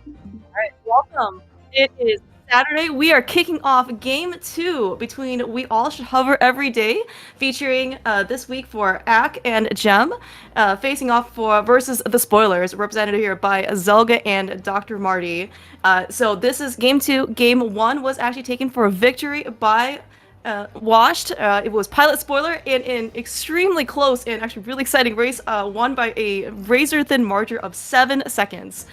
Alright, welcome. It is Saturday. We are kicking off game 2 between We All Should Hover Every Day, featuring this week for Ack and Gem, facing off for versus the spoilers, represented here by Zelga and Dr. Marty. So this is game 2. Game 1 was actually taken for a victory by washed. It was Pilot Spoiler in an extremely close and actually really exciting race, won by a razor thin margin of 7 seconds.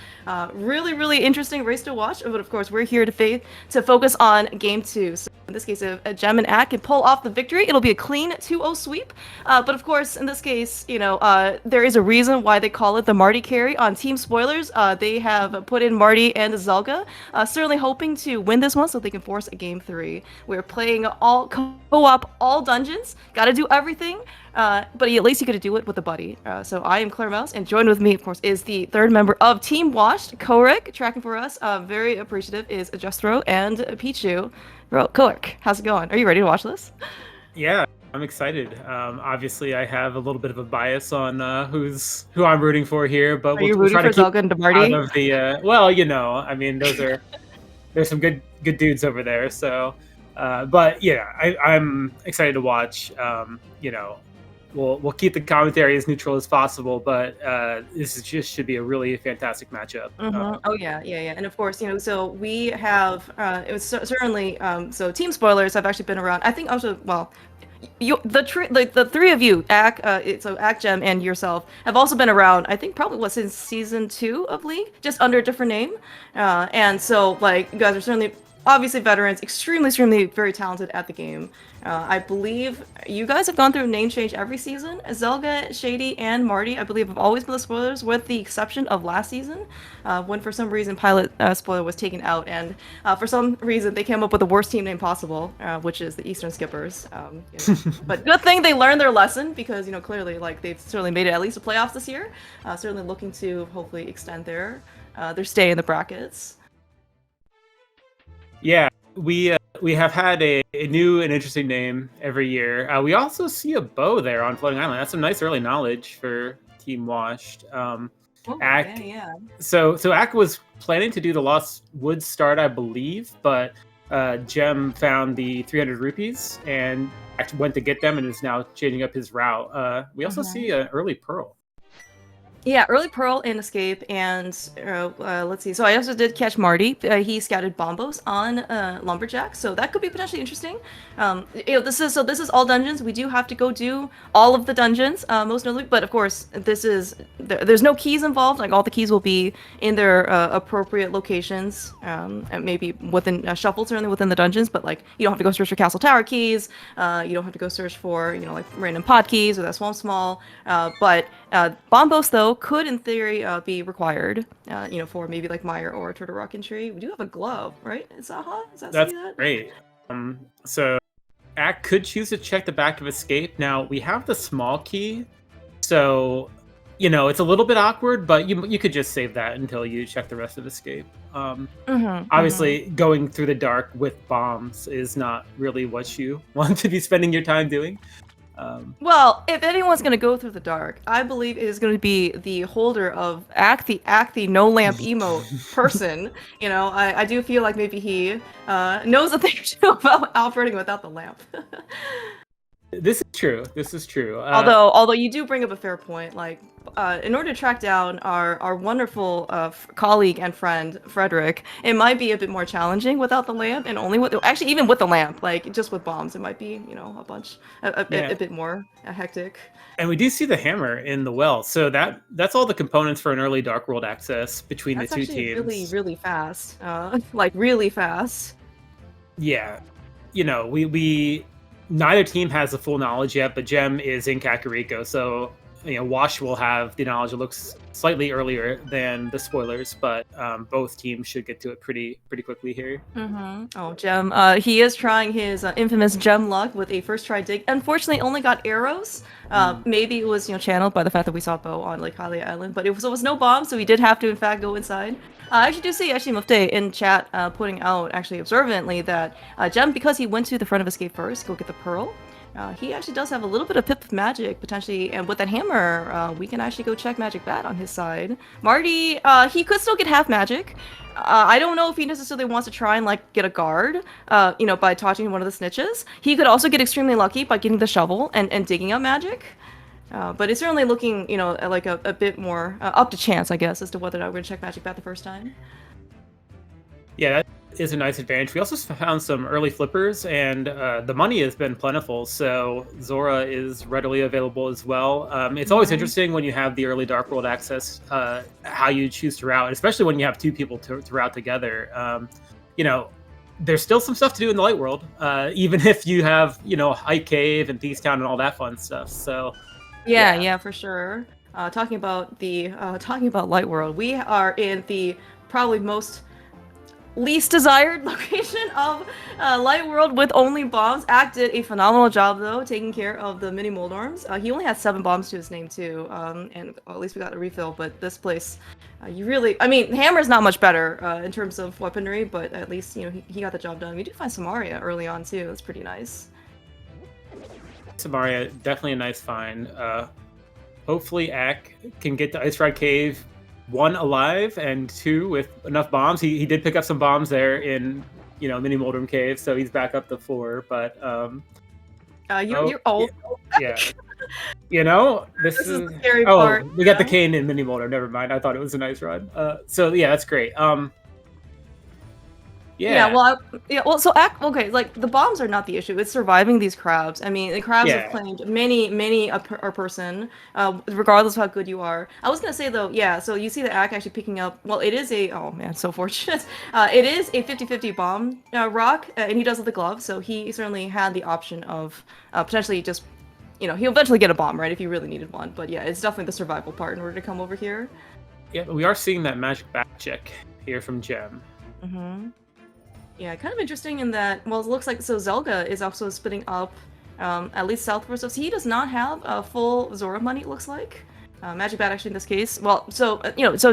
Really interesting race to watch. But of course, we're here to focus on game 2. So in this case, if Gem and Ack can pull off the victory, it'll be a clean 2-0 sweep. But of course, in this case, there is a reason why they call it the Marty carry on Team Spoilers. They have put in Marty and Zelga, certainly hoping to win this one so they can force a game 3. We're playing all co-op, all dungeons. Gotta do everything. But at least you gotta do it with a buddy. So I am Claire Mouse, and joined with me, of course, is the third member of Team Washed, Korik, tracking for us. Very appreciative is Justro and Pichu. Bro, Korik, how's it going? Are you ready to watch this? Yeah, I'm excited. Obviously, I have a little bit of a bias on who I'm rooting for here, but Are you we'll rooting try for to keep Zelga and out Demarty? of the. Well, I mean, there's some good dudes over there. So, but yeah, I'm excited to watch. We'll keep the commentary as neutral as possible, but should be a really fantastic matchup. Oh yeah. And of course, so we have it was certainly so Team Spoilers have actually been around. I think also, well, the three of you, Ack, so Ack, Gem, and yourself have also been around. I think probably since season 2 of League, just under a different name. And so like you guys are certainly obviously veterans, extremely very talented at the game. I believe you guys have gone through a name change every season. Zelga, Shady, and Marty, I believe, have always been the spoilers, with the exception of last season, when for some reason Pilot Spoiler was taken out, and for some reason they came up with the worst team name possible, which is the Eastern Skippers. But good thing they learned their lesson, because clearly, like, they've certainly made it at least the playoffs this year. Certainly looking to hopefully extend their stay in the brackets. Yeah, we have had a new and interesting name every year. We also see a bow there on Floating Island. That's some nice early knowledge for Team Washed. Ack, Yeah. So Ack was planning to do the Lost Woods start, I believe, but Gem found the 300 rupees and went to get them and is now changing up his route. We also see an early Pearl. Yeah, early Pearl and Escape, and let's see. So I also did catch Marty. He scouted Bombos on Lumberjack, so that could be potentially interesting. This is all dungeons. We do have to go do all of the dungeons, most notably. But of course, there's no keys involved. Like, all the keys will be in their appropriate locations, and maybe within shuffled, certainly within the dungeons. But like, you don't have to go search for Castle Tower keys. You don't have to go search for like random pod keys or that Swamp. But Bombos, though, could in theory be required, for maybe like Meyer or Turtle Rock and Tree. We do have a glove, right? Zaha? That's great. So Ack could choose to check the back of Escape. Now we have the small key, so it's a little bit awkward, but you could just save that until you check the rest of Escape. Obviously, going through the dark with bombs is not really what you want to be spending your time doing. Well, if anyone's gonna go through the dark, I believe it is going to be the holder of Act the no lamp emote person. I do feel like maybe he knows a thing or two about operating without the lamp. This is true. Although you do bring up a fair point. Like, in order to track down our wonderful colleague and friend Frederick, it might be a bit more challenging without the lamp, and actually even with the lamp, like just with bombs, it might be a bit more hectic. And we do see the hammer in the well, so that's all the components for an early Dark World access between the two teams. Really fast, like really fast. Yeah, we neither team has the full knowledge yet, but Gem is in Kakariko, so Wash will have the knowledge. It looks slightly earlier than the spoilers, but both teams should get to it pretty quickly here. Oh, Gem. He is trying his infamous Gem luck with a first try dig. Unfortunately, only got arrows. Maybe it was channeled by the fact that we saw Bo on Lake Hylia Island, but it was no bomb, so he did have to in fact go inside. I actually do see Mufte in chat putting out actually observantly that Gem, because he went to the front of Escape first, go get the pearl. He actually does have a little bit of pip of magic potentially, and with that hammer, we can actually go check magic bat on his side. Marty, he could still get half magic. I don't know if he necessarily wants to try and like get a guard, by touching one of the snitches. He could also get extremely lucky by getting the shovel and digging up magic. But it's certainly looking, like a bit more up to chance, I guess, as to whether or not we're gonna check magic bat the first time. Yeah, that is a nice advantage. We also found some early flippers, and the money has been plentiful, so Zora is readily available as well. It's always interesting when you have the early Dark World access, how you choose to route, especially when you have two people to route together. There's still some stuff to do in the Light World, even if you have, Height Cave and Thieves Town and all that fun stuff. So, yeah, for sure. Talking about Light World, we are in the probably most least desired location of Light World with only bombs. Ack did a phenomenal job though, taking care of the mini Moldorms. He only had 7 bombs to his name too, and at least we got a refill. But this place, Hammer's not much better in terms of weaponry, but at least he got the job done. We do find Samaria early on too. That's pretty nice. Samaria, definitely a nice find. Hopefully Ack can get to Ice Ride Cave 1 alive and 2 with enough bombs. He did pick up some bombs there in Mini Moldrum Cave, so he's back up to 4. But you're old. Yeah, this is the scary part. We got the cane in Mini Moldrum. Never mind. I thought it was a nice run. So yeah, that's great. So like the bombs are not the issue. It's surviving these crabs. I mean, the crabs have claimed many a person, regardless of how good you are. I was gonna say though, so you see the Ack actually picking up. Well, it is oh man, so fortunate. It is a 50-50 bomb rock, and he does with the glove, so he certainly had the option of potentially just, he'll eventually get a bomb, right, if he really needed one. But yeah, it's definitely the survival part in order to come over here. Yeah, we are seeing that magic back check here from Gem. Yeah, kind of interesting in that, well, it looks like, so Zelga is also splitting up, at least southward, so he does not have a full Zora money, it looks like. Magic Bat, actually, in this case. Well, so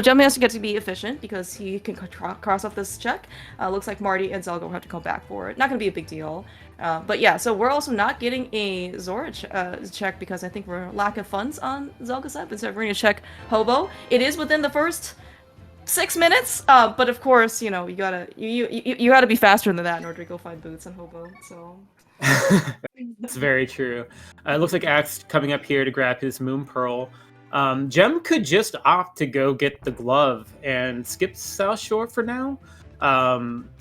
Gem has to get to be efficient, because he can cross off this check. Looks like Marty and Zelga will have to come back for it. Not gonna be a big deal. But yeah, so we're also not getting a Zora check, because I think we're lacking funds on Zelga's side, but so we're gonna check Hobo. It is within the first 6 minutes, but of course, you gotta be faster than that in order to go find boots and Hobo. So that's very true. It looks like Axe coming up here to grab his Moon Pearl. Gem could just opt to go get the glove and skip South Shore for now.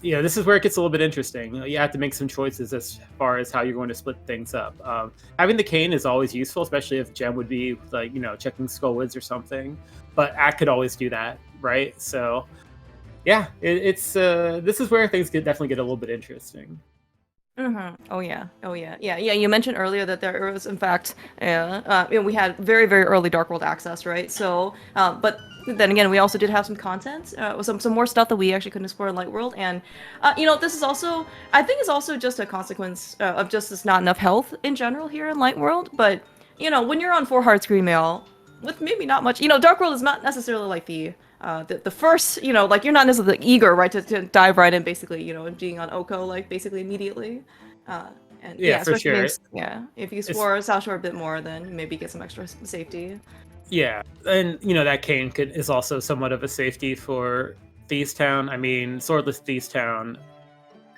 This is where it gets a little bit interesting. You have to make some choices as far as how you're going to split things up. Having the cane is always useful, especially if Gem would be like, checking Skullwoods or something. But Ack could always do that, right? So, yeah, it's this is where things definitely get a little bit interesting. Oh yeah. You mentioned earlier that there was, in fact, we had very, very early Dark World access, right? So, but then again, we also did have some content, some more stuff that we actually couldn't explore in Light World, and this is also, I think, is also just a consequence of just this not enough health in general here in Light World. But when you're on 4 Hearts Green Mail with maybe not much, Dark World is not necessarily like the first, like you're not necessarily eager, right, to dive right in, basically, and being on Oko, like, basically immediately. And for sure. If you explore South Shore a bit more, then maybe get some extra safety. Yeah, and that cane is also somewhat of a safety for Thieves Town. I mean, Swordless Thieves Town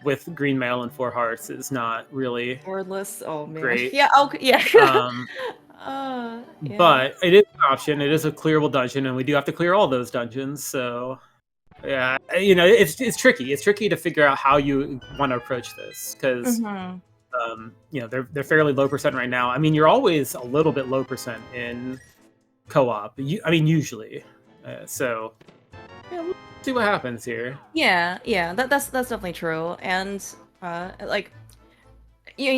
with Green Mail and 4 Hearts is not really Swordless. Oh man. Great. Yeah. Okay. Yeah. Yeah. But it is an option. It is a clearable dungeon, and we do have to clear all those dungeons. So, yeah, it's tricky. It's tricky to figure out how you want to approach this, because they're fairly low percent right now. I mean, you're always a little bit low percent in co-op. Usually. So, yeah, we'll see what happens here. Yeah. That's definitely true, and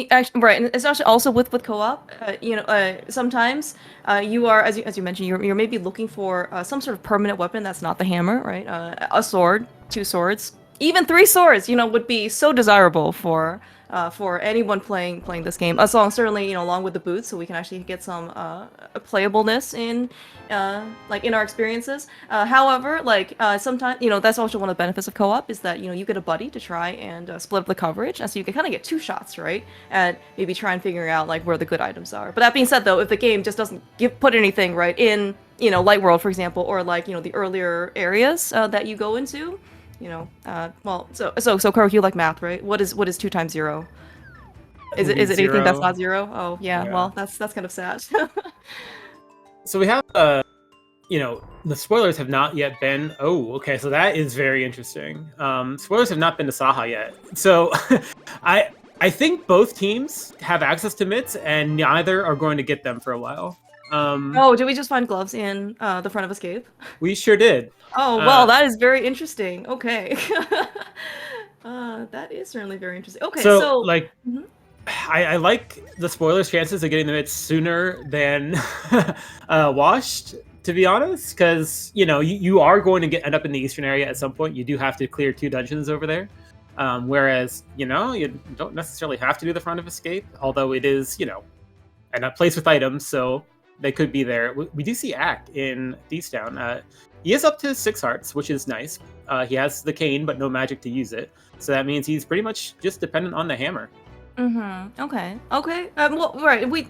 actually, right, and especially also with co-op, sometimes you are, as you mentioned, you're maybe looking for some sort of permanent weapon that's not the hammer, right? A sword, 2 swords, even 3 swords, would be so desirable for for anyone playing this game. As long certainly along with the boots, so we can actually get some playableness in like in our experiences. However, like sometimes that's also one of the benefits of co-op is that you get a buddy to try and split up the coverage, and so you can kind of get two shots, right? And maybe try and figure out like where the good items are. But that being said, though, if the game just doesn't put anything right in Light World, for example, or like the earlier areas that you go into, well, so Karo, you like math, right? What is 2 times 0? Is it anything that's not 0? Oh yeah, Yeah. well that's kind of sad. So we have the spoilers have not yet been. Oh, okay. So that is very interesting. Spoilers have not been to Saha yet. So I think both teams have access to mitts, and neither are going to get them for a while. Oh, did we just find gloves in the front of Escape? We sure did. Oh well, that is very interesting. Okay. That is certainly very interesting. Okay, so like. I like the spoilers' chances of getting the mitts sooner than washed, to be honest, because you are going to end up in the eastern area at some point. You do have to clear 2 dungeons over there, whereas you don't necessarily have to do the front of Escape, although it is and a place with items, so they could be there. We do see Ack in Thiefstown. He is up to 6 hearts, which is nice. He has the cane, but no magic to use it, so that means he's pretty much just dependent on the hammer. Okay. Well, right. We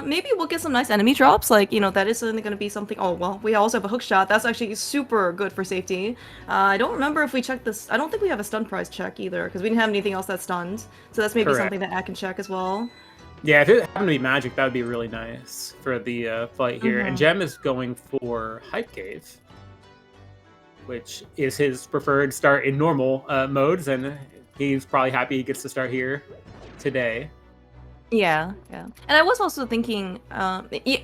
maybe we'll get some nice enemy drops. Like that is certainly going to be something. Oh well, we also have a hook shot. That's actually super good for safety. I don't remember if we checked this. I don't think we have a stun prize check either because we didn't have anything else that stunned. So that's maybe something that I can check as well. Yeah, if it happened to be magic, that would be really nice for the fight here. And Gem is going for Hype Cave, which is his preferred start in normal modes, and he's probably happy he gets to start here today. Yeah. And I was also thinking,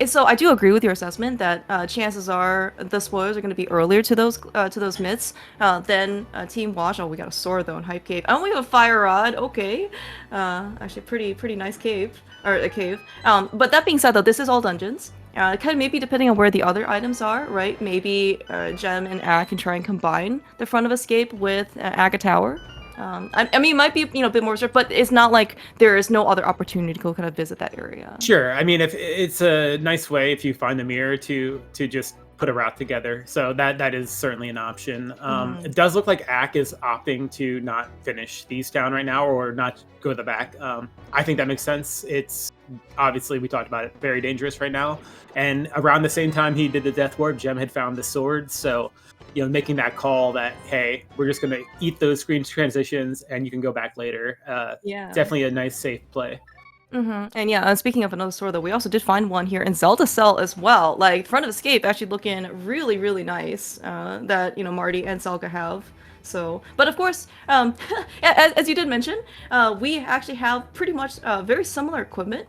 so I do agree with your assessment that chances are the spoilers are going to be earlier to those myths than Team Wash. Oh, we got a sword though in Hype Cave. Oh, we have a fire rod. Okay, actually pretty nice cave or a cave. But that being said, though, this is all dungeons. Kind of maybe depending on where the other items are, right? Maybe Gem and Ack can try and combine the front of Escape with Aga Tower. I mean, it might be a bit more reserved, but it's not like there is no other opportunity to go kind of visit that area. Sure. I mean, if it's a nice way if you find the mirror to just put a route together, so that is certainly an option. It does look like Ack is opting to not finish Thiefstown right now or not go to the back. I think that makes sense. It's obviously, we talked about it, very dangerous right now, and around the same time he did the Death Warp, Gem had found the sword, so making that call that, hey, we're just going to eat those screen transitions and you can go back later. Definitely a nice, safe play. And yeah, speaking of another sword, though, we also did find one here in Zelda Cell as well. Like, Front of Escape actually looking really, really nice that, Marty and Selga have. So, but of course, as you did mention, we actually have pretty much very similar equipment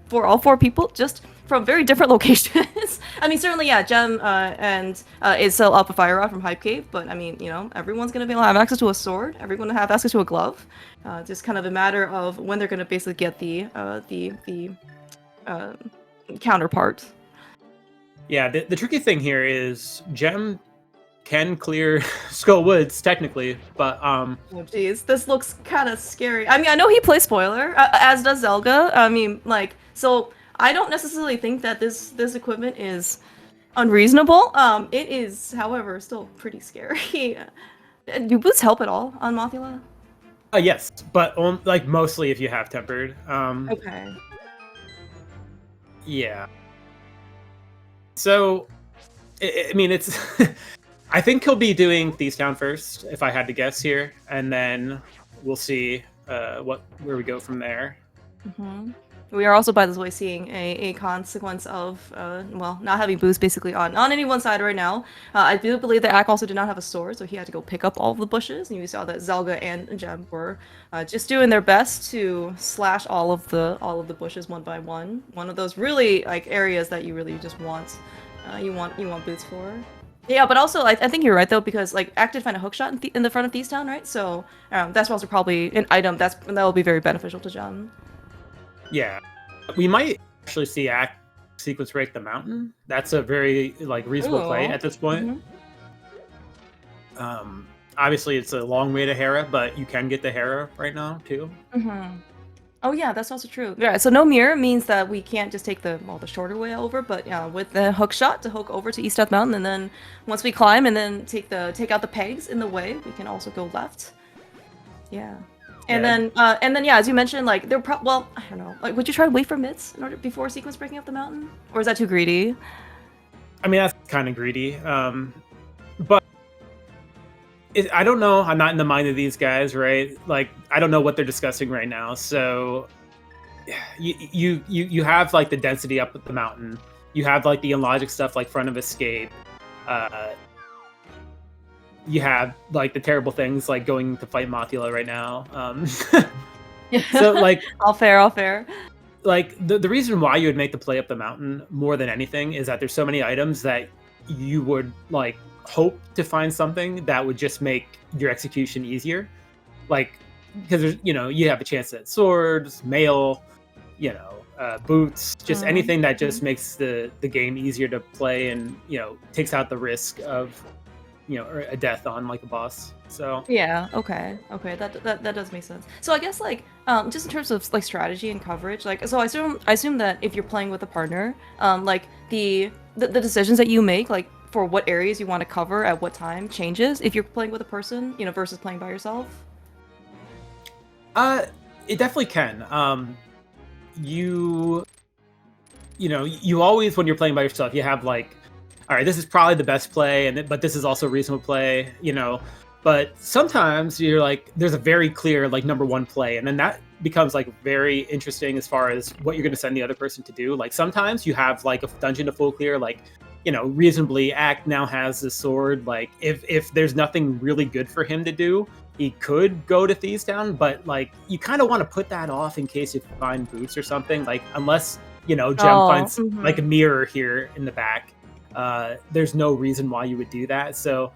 for all 4 people, just from very different locations. I mean, certainly, yeah, Gem and is still up a fire rod from Hype Cave, but I mean, everyone's gonna be able to have access to a sword. Everyone will have access to a glove. Just kind of a matter of when they're gonna basically get the counterpart. Yeah, the tricky thing here is Gem can clear Skull Woods technically, but oh jeez, this looks kind of scary. I mean, I know he plays spoiler, as does Zelga. I mean, like, so I don't necessarily think that this equipment is unreasonable. It is, however, still pretty scary. Do boots help at all on Mothula? Yes, but like mostly if you have tempered. Okay. Yeah. So, I mean, it's. I think he'll be doing Thiefstown first, if I had to guess here, and then we'll see where we go from there. We are also, by this way, seeing a consequence of, well, not having boost basically on any one side right now. I do believe that Ack also did not have a sword, so he had to go pick up all of the bushes. And you saw that Zelga and Gem were just doing their best to slash all of the bushes one by one. One of those really like areas that you really just want, you want boots for. Yeah, but also I think you're right though, because like Ack did find a hookshot in the front of Thiefstown, right? So that's also probably an item that will be very beneficial to Gem. Yeah, we might actually see Ack sequence break the mountain. That's a very reasonable play at this point. Obviously, it's a long way to Hera, but you can get to Hera right now too. Mm-hmm. Oh yeah, that's also true. Yeah, so no mirror means that we can't just take the shorter way over, but with the hook shot to hook over to East Death Mountain, and then once we climb and then take out the pegs in the way, we can also go left. Yeah. Yeah, And then yeah, as you mentioned, like well, I don't know. Like, would you try to wait for mids in order before sequence breaking up the mountain, or is that too greedy? I mean that's kind of greedy. But I don't know. I'm not in the mind of these guys, right? Like I don't know what they're discussing right now. So you have like the density up at the mountain. You have like the illogic stuff like front of escape. Uh, you have like the terrible things like going to fight Mothula right now. So like All fair, all fair. like the reason why you would make the play up the mountain more than anything is that there's so many items that you would like hope to find something that would just make your execution easier. Like because there's you have a chance at swords, mail, boots, just anything that just makes the game easier to play and takes out the risk of a death on like a boss. So Yeah, okay. Okay, that does make sense. So I guess like just in terms of like strategy and coverage, like so I assume that if you're playing with a partner, like the decisions that you make like for what areas you want to cover at what time changes if you're playing with a person, versus playing by yourself. it definitely can. You you always when you're playing by yourself, you have like, all right, this is probably the best play, but this is also reasonable play, But sometimes you're like, there's a very clear like number one play, and then that becomes like very interesting as far as what you're going to send the other person to do. Like sometimes you have like a dungeon to full clear, like reasonably. Act now has the sword. Like if there's nothing really good for him to do, he could go to Thieves Town, but like you kind of want to put that off in case you find boots or something. Like unless Jem finds like a mirror here in the back, there's no reason why you would do that. So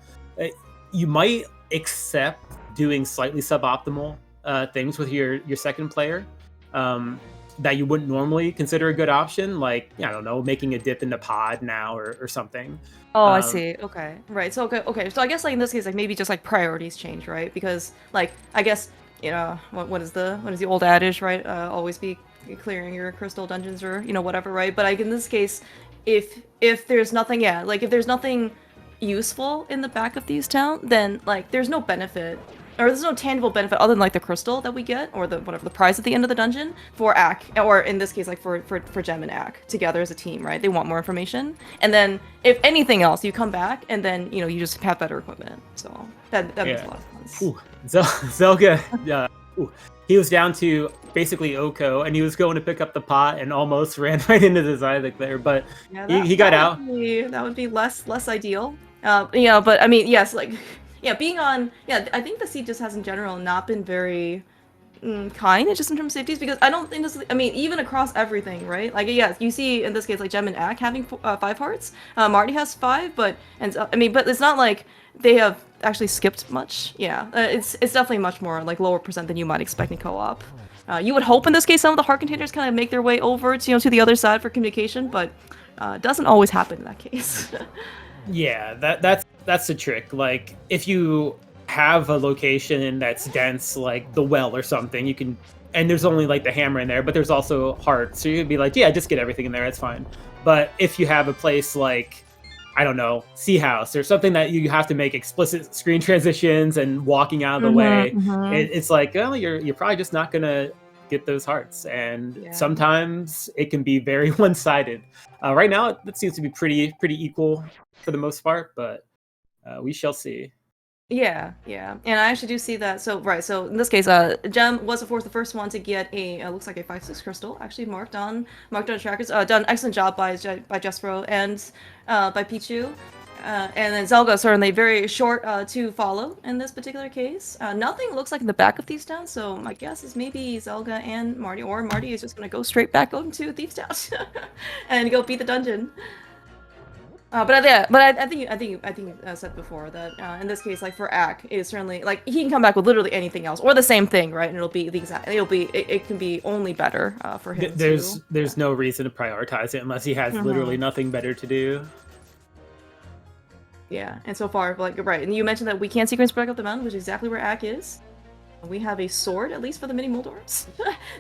you might accept doing slightly suboptimal things with your second player that you wouldn't normally consider a good option, like I don't know, making a dip into pod now or something. Oh, I see. Okay. Right. So okay. So I guess like in this case, like maybe just like priorities change, right? Because like I guess what is the old adage, right? Always be clearing your crystal dungeons or whatever, right? But like in this case, if there's nothing, yeah, like if there's nothing useful in the back of Thieves Town, then like there's no benefit. Or there's no tangible benefit other than like the crystal that we get, or the whatever the prize at the end of the dungeon for Ak, or in this case like for Gem and Ak together as a team, right? They want more information, and then if anything else, you come back and then you just have better equipment. So that makes a lot of sense. Ooh, Zelga, he was down to basically Oko, and he was going to pick up the pot and almost ran right into the Zyvek there, but Yeah, he got out. That would be less ideal. But I mean, yes, like. Yeah, I think the seed just has in general not been very kind, just in terms of safeties, because I don't think this, I mean, even across everything, right? Like, yes, you see in this case, like, Gem and Ak having 5 hearts, Marty has 5, but it's not like they have actually skipped much. Yeah, it's definitely much more, like, lower percent than you might expect in co-op. You would hope in this case some of the heart containers kind of make their way over to, to the other side for communication, but it doesn't always happen in that case. Yeah, that's the trick. Like if you have a location that's dense, like the well or something, you can, and there's only like the hammer in there, but there's also hearts, so you could be like, yeah, just get everything in there, it's fine. But if you have a place like, I don't know, Sea House or something that you have to make explicit screen transitions and walking out of the way, it's like, oh, you're probably just not gonna get those hearts, and sometimes it can be very one-sided. Right now, it seems to be pretty equal for the most part, but we shall see. Yeah, and I actually do see that. So so in this case, Gem was of course the first one to get a looks like a 5/6 crystal, actually marked on trackers. Done excellent job by Jespro and by Pichu. And then Zelga certainly very short to follow in this particular case. Nothing looks like in the back of Thieves Town, so my guess is maybe Zelga and Marty, or Marty is just gonna go straight back into Thieves Town and go beat the dungeon. But I think I said before that in this case, like for Ak, it is certainly like he can come back with literally anything else or the same thing, right? And it'll be the exact. It can be only better for him. There's no reason to prioritize it unless he has literally nothing better to do. Yeah, and so far, like, right, and you mentioned that we can't sequence break up the mountain, which is exactly where Ak is. We have a sword, at least for the mini Moldors.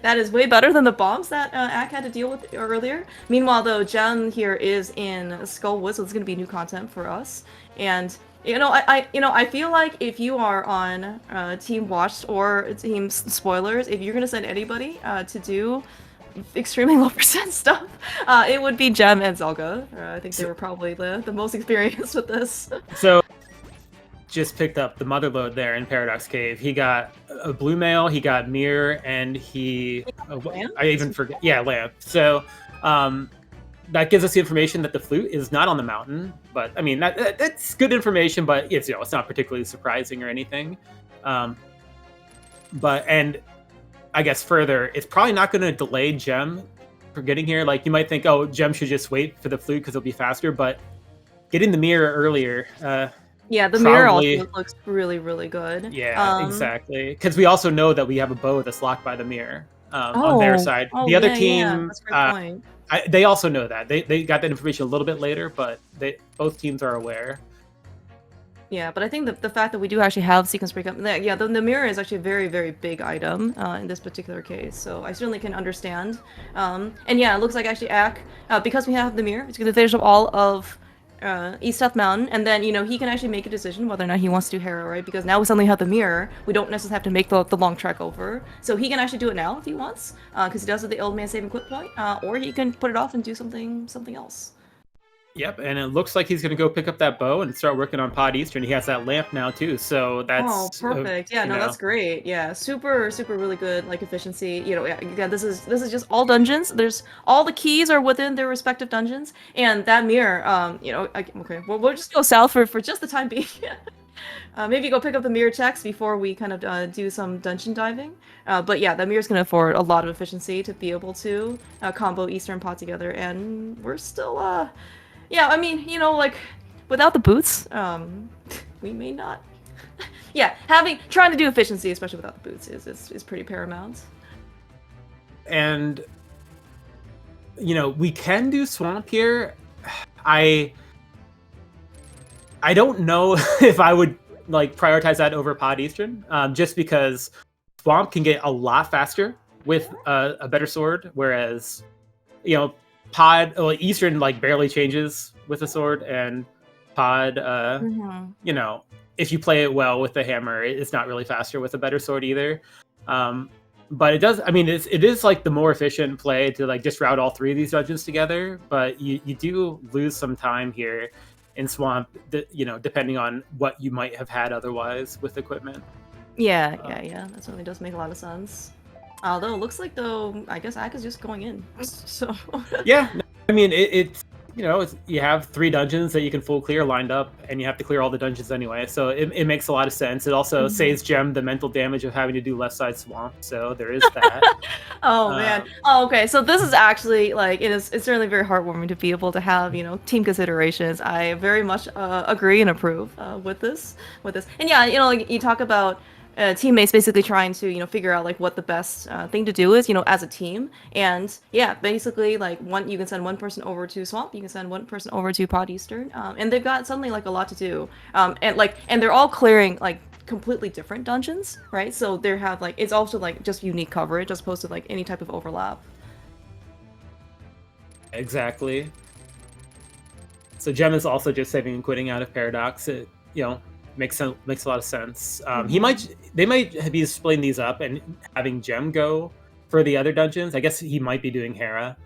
That is way better than the bombs that Ak had to deal with earlier. Meanwhile, though, Jen here is in Skullwood, so it's going to be new content for us. And I feel like if you are on Team Watched or Team Spoilers, if you're going to send anybody to do extremely low percent stuff, it would be Jem and Zelga. I think they were probably the most experienced with this. So just picked up the mother load there in Paradox Cave. He got a blue mail, he got mirror, and I even forget. Yeah, lamp. So that gives us the information that the flute is not on the mountain. But I mean, that's good information, but it's it's not particularly surprising or anything. And I guess further, it's probably not going to delay Gem for getting here. Like you might think, oh, Gem should just wait for the flute because it'll be faster, but getting the mirror earlier. Yeah, the mirror also looks really, really good. Yeah, exactly. Because we also know that we have a bow that's locked by the mirror on their side. The other team, that's a great point. They also know that. They got that information a little bit later, but both teams are aware. Yeah, but I think the fact that we do actually have sequence breakup, yeah, the mirror is actually a very, very big item in this particular case, so I certainly can understand. And yeah, it looks like actually Ak, because we have the mirror, it's going to finish up all of East South Mountain, and then, he can actually make a decision whether or not he wants to do Hera, right? Because now we suddenly have the mirror, we don't necessarily have to make the long trek over. So he can actually do it now if he wants, because he does have the old man save and quit point, or he can put it off and do something else. Yep, and it looks like he's going to go pick up that bow and start working on Pod Eastern. He has that lamp now too, so that's perfect. Yeah, no, that's great. Yeah, super, super, really good like efficiency. Yeah, this is just all dungeons. There's all the keys are within their respective dungeons, and that mirror. Okay, we'll just go south for just the time being. Maybe go pick up the mirror checks before we kind of do some dungeon diving. But yeah, that mirror's gonna afford a lot of efficiency to be able to combo Eastern Pod together, and we're still yeah, I mean, like, without the boots, we may not. Yeah, trying to do efficiency, especially without the boots, is pretty paramount. And we can do swamp here. I don't know if I would like prioritize that over Pod Eastern, just because swamp can get a lot faster with a better sword, whereas Eastern like barely changes with a sword, and Pod, if you play it well with the hammer, it's not really faster with a better sword either. But it does. I mean, it is like the more efficient play to like just route all three of these dungeons together. But you do lose some time here in Swamp, depending on what you might have had otherwise with equipment. Yeah. That certainly does make a lot of sense. Although it looks like I guess Ak is just going in. So yeah, I mean it's you have 3 dungeons that you can full clear lined up, and you have to clear all the dungeons anyway. So it makes a lot of sense. It also saves Gem the mental damage of having to do left side swamp. So there is that. Oh man. Oh, okay. So this is actually like it's certainly very heartwarming to be able to have team considerations. I very much agree and approve with this. And yeah, like you talk about. Teammates basically trying to figure out like what the best thing to do is as a team, and yeah, basically like you can send one person over to Swamp, you can send one person over to Pod Eastern, and they've got suddenly like a lot to do, and they're all clearing like completely different dungeons, right? So they have like it's also like just unique coverage as opposed to like any type of overlap. Exactly. So Gem is also just saving and quitting out of Paradox. It makes a lot of sense. They might be splitting these up and having Gem go for the other dungeons. I guess he might be doing Hera,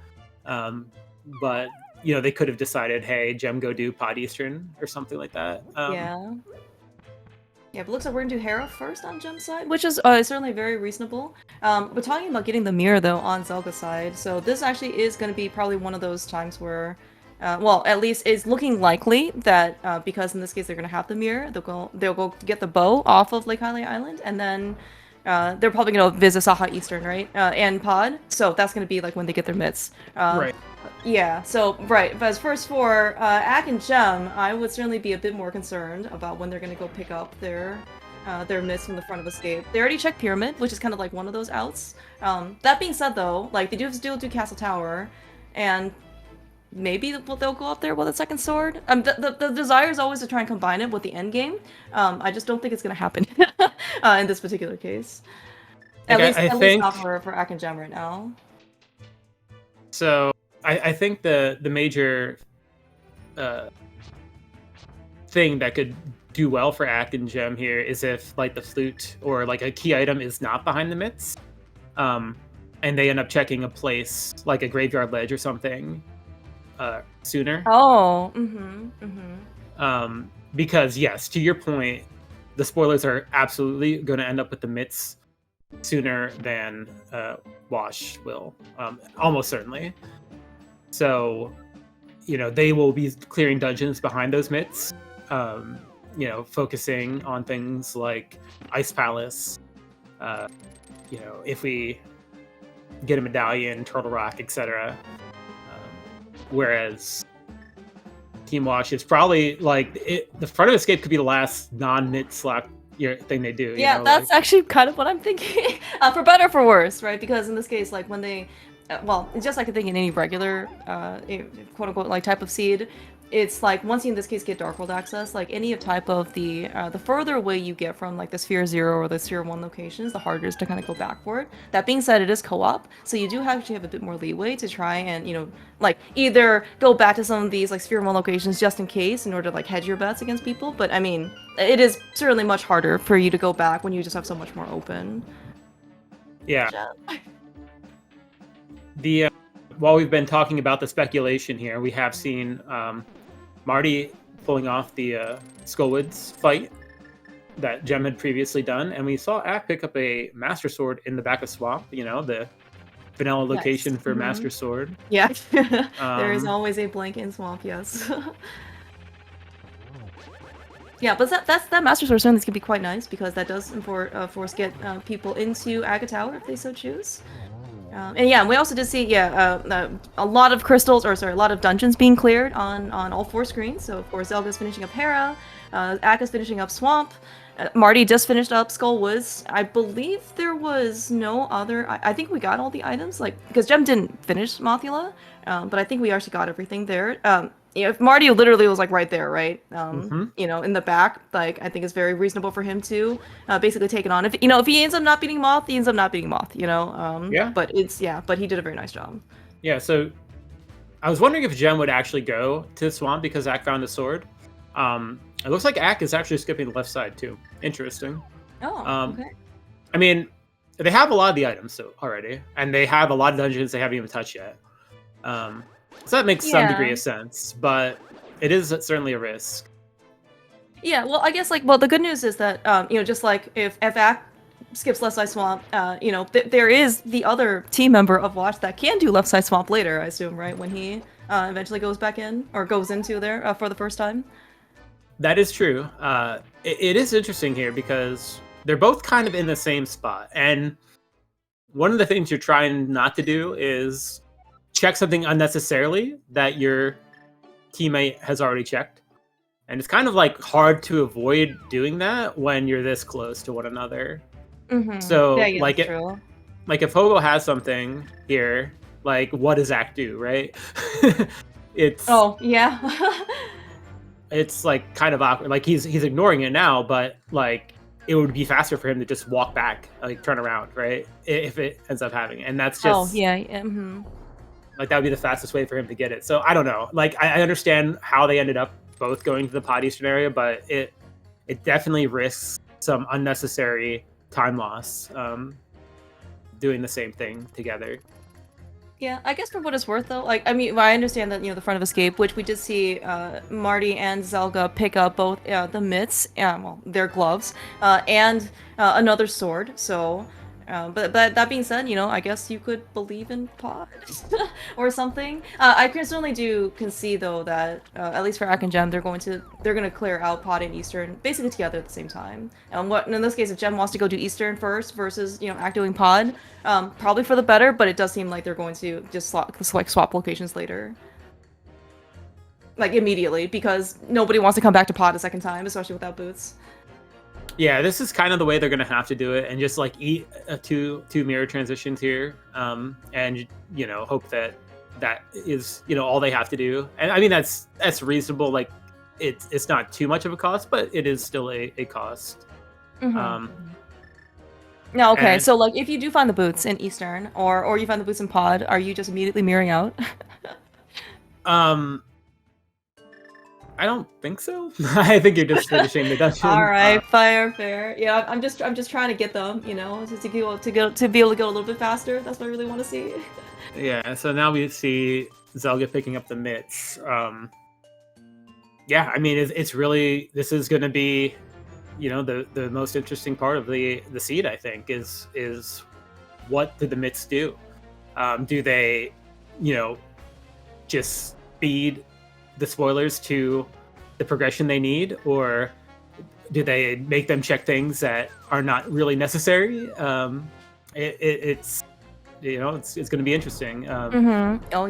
but they could have decided, hey, Gem go do Pod Eastern or something like that. Yeah, but looks like we're gonna do Hera first on Gem's side, which is certainly very reasonable. We're talking about getting the mirror though on Zelga's side, so this actually is going to be probably one of those times where. Well, at least it's looking likely that because in this case they're gonna have the mirror, they'll go get the bow off of Lake Hylia Island, and then they're probably gonna visit Saha Eastern, right? And Pod. So that's gonna be like when they get their mitts. Right. Yeah. So right. But as first for Ak and Gem, I would certainly be a bit more concerned about when they're gonna go pick up their mitts from the front of Escape. They already checked Pyramid, which is kind of like one of those outs. That being said, though, like they do still do Castle Tower, and maybe they'll go up there with a second sword. The desire is always to try and combine it with the end game. I just don't think it's gonna happen in this particular case. Like, I At least think not for Ak and Gem right now. so. I think the major thing that could do well for Ak and Gem here is if like the flute or like a key item is not behind the mitts, and they end up checking a place like a graveyard ledge or something sooner. Oh, Because yes, to your point, the spoilers are absolutely going to end up with the mitts sooner than Wash will, almost certainly. So, they will be clearing dungeons behind those mitts, focusing on things like Ice Palace, if we get a medallion, Turtle Rock, etc. Whereas Team Wash is probably like the front of escape could be the last non-mid slap thing they do. Yeah, that's actually kind of what I'm thinking. For better or for worse, right? Because in this case, like when they, well, it's just like I think in any regular, quote unquote, like type of seed, it's like once you in this case get Dark World access, like any type of the further away you get from like the Sphere 0 or the Sphere 1 locations, the harder it is to kind of go back for it. That being said, it is co-op, so you do actually have a bit more leeway to try and like either go back to some of these like Sphere 1 locations just in case in order to like hedge your bets against people. But I mean, it is certainly much harder for you to go back when you just have so much more open. Yeah. The while we've been talking about the speculation here, we have seen Marty pulling off the Skullwoods fight that Gem had previously done, and we saw Ak pick up a Master Sword in the back of Swamp, the vanilla location for Master Sword. Yeah, there is always a blank in Swamp, yes. Yeah, but that Master Sword certainly can be quite nice because that does force get people into Aga Tower if they so choose. And yeah, we also did see a lot of crystals, or sorry, a lot of dungeons being cleared on all 4 screens. So of course, Zelga's finishing up Hera, Aka's finishing up Swamp, Marty just finished up Skullwoods. I believe there was no other. I think we got all the items, like because Gem didn't finish Mothula, but I think we actually got everything there. If Marty literally was like right there, right? In the back, like I think it's very reasonable for him to basically take it on. If he ends up not beating Moth, he ends up not beating Moth. Yeah. But but he did a very nice job. Yeah. So I was wondering if Gem would actually go to Swamp because Ak found a sword. It looks like Ak is actually skipping the left side too. Interesting. Oh, okay. I mean, they have a lot of the items already, and they have a lot of dungeons they haven't even touched yet. So that makes some degree of sense, but it is certainly a risk. Yeah, well, I guess the good news is that just like if Ak skips left side swamp, there is the other team member of Watch that can do left side swamp later, I assume, right, when he eventually goes back in or goes into there for the first time. That is true. It is interesting here because they're both kind of in the same spot, and one of the things you're trying not to do is check something unnecessarily that your teammate has already checked. And it's kind of like hard to avoid doing that when you're this close to one another. So like if Hobo has something here, like what does Ak do, right? It's it's like kind of awkward. Like he's ignoring it now, but like it would be faster for him to just walk back, like turn around, right? If it ends up having it. And that's just like that would be the fastest way for him to get it. So I don't know. Like I understand how they ended up both going to the pod eastern area, but it definitely risks some unnecessary time loss doing the same thing together. Yeah, I guess for what it's worth though, like I mean, I understand that the front of escape, which we did see Marty and Zelga pick up both the mitts, their gloves, and another sword. So. But that being said, I guess you could believe in pod or something. I can certainly do concede though that at least for Ak and Gem, they're gonna clear out pod and Eastern basically together at the same time. And in this case, if Gem wants to go do Eastern first versus Ak doing pod, probably for the better. But it does seem like they're going to just swap locations later, like immediately, because nobody wants to come back to pod a second time, especially without boots. Yeah, this is kind of the way they're gonna have to do it, and just like eat two mirror transitions here, and hope that that is, all they have to do. And I mean, that's reasonable. Like, it's not too much of a cost, but it is still a cost. No, okay. And So like, if you do find the boots in Eastern, or you find the boots in Pod, are you just immediately mirroring out? I don't think so. I think you're just finishing the dungeon. All right, fair. Yeah, I'm just trying to get them, just to be able to go a little bit faster. That's what I really want to see. Yeah. So now we see Zelga picking up the mitts. Yeah, I mean, it's really, this is going to be, the most interesting part of the seed. I think is what do the mitts do? Do they, just speed the spoilers to the progression they need, or do they make them check things that are not really necessary? It's it's going to be interesting. Oh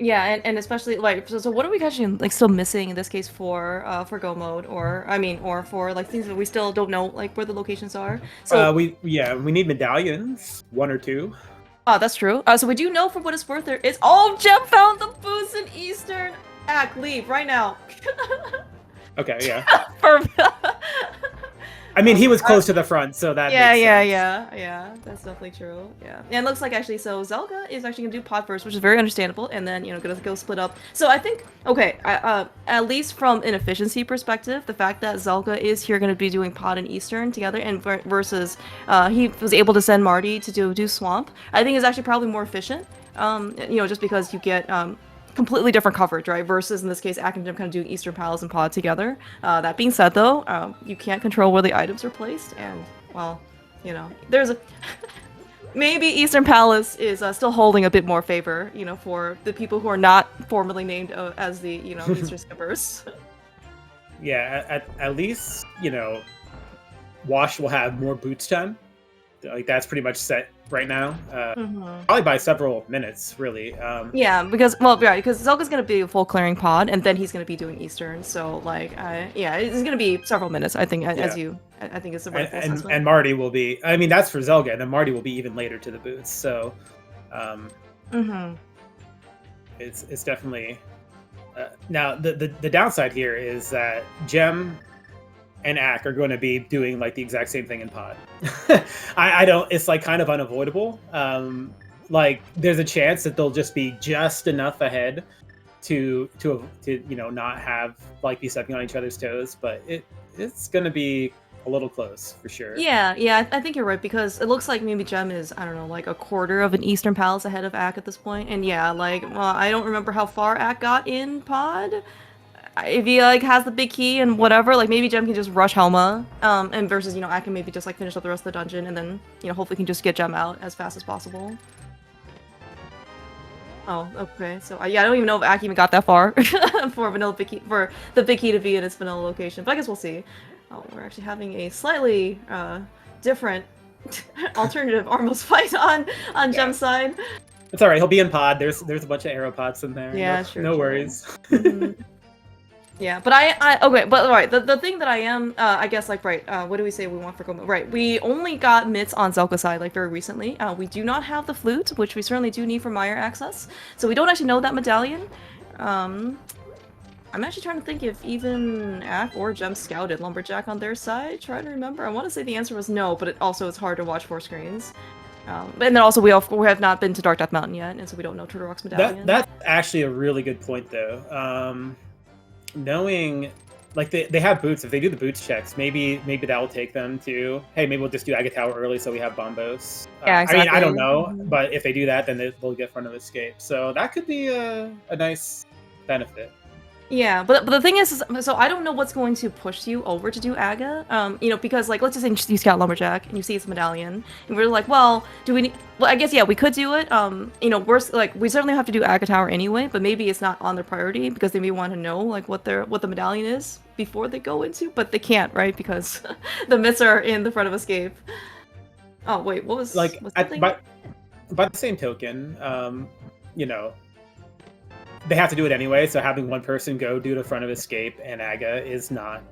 yeah, and especially like, so what are we actually like still missing in this case for go mode, or for like things that we still don't know like where the locations are. So we need medallions, 1 or 2. oh, that's true. So we do know for what it's worth there is. Oh, Jem found the boost in Eastern. Ack, leave right now. Okay, yeah. Perfect. I mean, he was close to the front, so that makes sense. Yeah. That's definitely true. Yeah, and it looks like actually, so Zelga is actually gonna do pod first, which is very understandable, and then gonna go split up. So I think at least from an efficiency perspective, the fact that Zelga is here gonna be doing pod and Eastern together, and versus he was able to send Marty to do Swamp, I think is actually probably more efficient. Just because you get completely different coverage, right? Versus in this case, Ack and Jim kind of doing Eastern Palace and Pod together. That being said, though, you can't control where the items are placed, and well, there's a maybe Eastern Palace is still holding a bit more favor, for the people who are not formally named as the Eastern Skippers. Yeah, at least Wash will have more boots time. Like, that's pretty much set right now. Probably by several minutes, really. Yeah, because Zelga's gonna be a full clearing pod, and then he's gonna be doing Eastern. So like, it's gonna be several minutes. I think, I think it's the right assessment. And Marty will be. I mean, that's for Zelga, and then Marty will be even later to the boots. So, it's definitely. Now the downside here is that Gem and Ack are going to be doing like the exact same thing in pod. I don't. It's like kind of unavoidable. Like, there's a chance that they'll just be just enough ahead to not have like be stepping on each other's toes, but it's going to be a little close for sure. Yeah, I think you're right, because it looks like maybe Gem is, I don't know, like a quarter of an Eastern Palace ahead of Ack at this point, and yeah, like, well, I don't remember how far Ack got in pod. If he like has the big key and whatever, like maybe Gem can just rush Helma, and versus I can maybe just like finish up the rest of the dungeon, and then hopefully can just get Gem out as fast as possible. Oh, okay. So yeah, I don't even know if Ack even got that far for the big key to be in its vanilla location, but I guess we'll see. Oh, we're actually having a slightly different alternative Armos fight on Gem's side. It's all right. He'll be in pod. There's a bunch of arrow pods in there. Yeah, no worries. Yeah, but okay, but right, the thing that I am, I guess, like, right, what do we say we want for Goma? Right, we only got mitts on Zelka's side, like, very recently. We do not have the flute, which we certainly do need for Meyer access, so we don't actually know that medallion. I'm actually trying to think if even Ack or Gem scouted Lumberjack on their side. Trying to remember. I want to say the answer was no, but it's hard to watch 4 screens. And then also we have not been to Dark Death Mountain yet, and so we don't know Turtle Rock's medallion. That's actually a really good point, though. Knowing, like, they have boots. If they do the boots checks, maybe that will take them to, hey, maybe we'll just do Aga Tower early so we have Bombos. Yeah, exactly. I mean, I don't know, but if they do that, then they'll get front of escape. So that could be a nice benefit. Yeah, but the thing is, so I don't know what's going to push you over to do Aga, because, like, let's just say you scout Lumberjack and you see it's a medallion, and we're like, well, do we need, well, I guess, yeah, we could do it, we certainly have to do Aga Tower anyway, but maybe it's not on their priority, because they may want to know, like, what the medallion is before they go into, but they can't, right, because the mitts are in the front of escape. Oh, wait, what was, like, by the same token, they have to do it anyway, so having one person go do the front of escape and Aga is not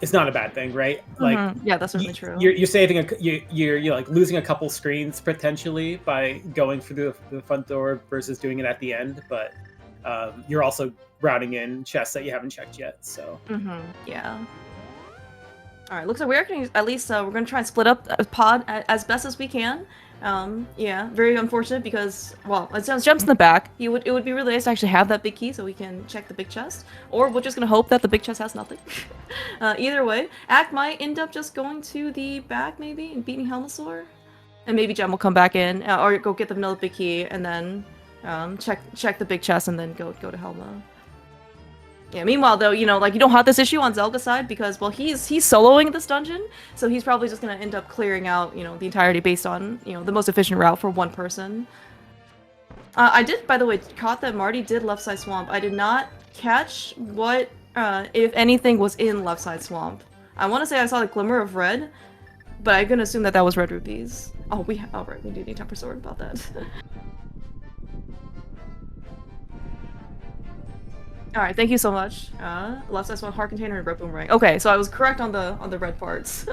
it's not a bad thing, right? Like, Yeah, that's certainly true. you're saving you're like losing a couple screens potentially by going through the front door versus doing it at the end, but you're also routing in chests that you haven't checked yet. So Yeah. All right, looks like we're gonna at least we're gonna try and split up a pod as best as we can. Yeah, very unfortunate because well, it sounds jumps in the back. It would be really nice to actually have that big key so we can check the big chest, or we're just gonna hope that the big chest has nothing. Either way, Act might end up just going to the back maybe and beating Helmasaur, and maybe Gem will come back in or go get another big key and then check the big chest and then go to Helma. Yeah, meanwhile, though, you know, like, you don't have this issue on Zelga's side because, well, he's soloing this dungeon, so he's probably just gonna end up clearing out, you know, the entirety based on, you know, the most efficient route for one person. I did, by the way, caught that Marty did Left Side Swamp. I did not catch what, if anything, was in Left Side Swamp. I want to say I saw the glimmer of red, but I can assume that that was red rubies. Oh, right, we do need Temper Sword about that. Alright, thank you so much. Left side one heart container and red boomerang. Okay, so I was correct on the red parts.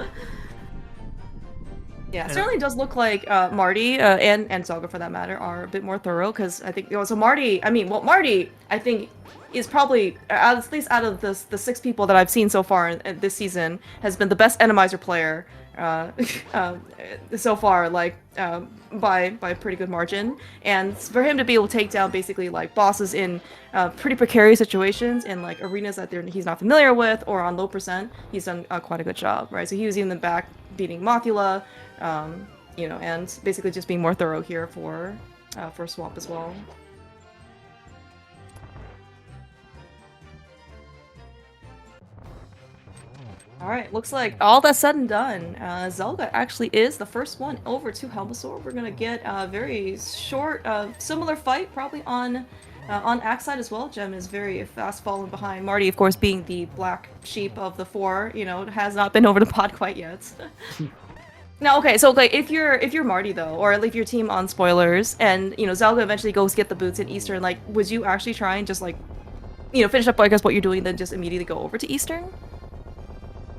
Yeah, it certainly does look like Marty and Zelga for that matter are a bit more thorough because I think so Marty I think is probably at least out of the 6 people that I've seen so far in this season has been the best Randomizer player so far, like by a pretty good margin. And for him to be able to take down basically like bosses in pretty precarious situations in like arenas that he's not familiar with or on low percent, he's done quite a good job, right? So he was in the back beating Mothula, you know, and basically just being more thorough here for Swamp as well. Alright, looks like all that's said and done. Zelga actually is the first one over to Helmasaur. We're gonna get a very short, similar fight, probably on Axe side as well. Gem is very fast falling behind. Marty, of course, being the black sheep of the 4, you know, has not been over the pod quite yet. Now, okay, so like if you're Marty though, or leave your team on spoilers, and you know Zelga eventually goes get the boots in Eastern, like would you actually try and just like, you know, finish up I guess what you're doing, then just immediately go over to Eastern?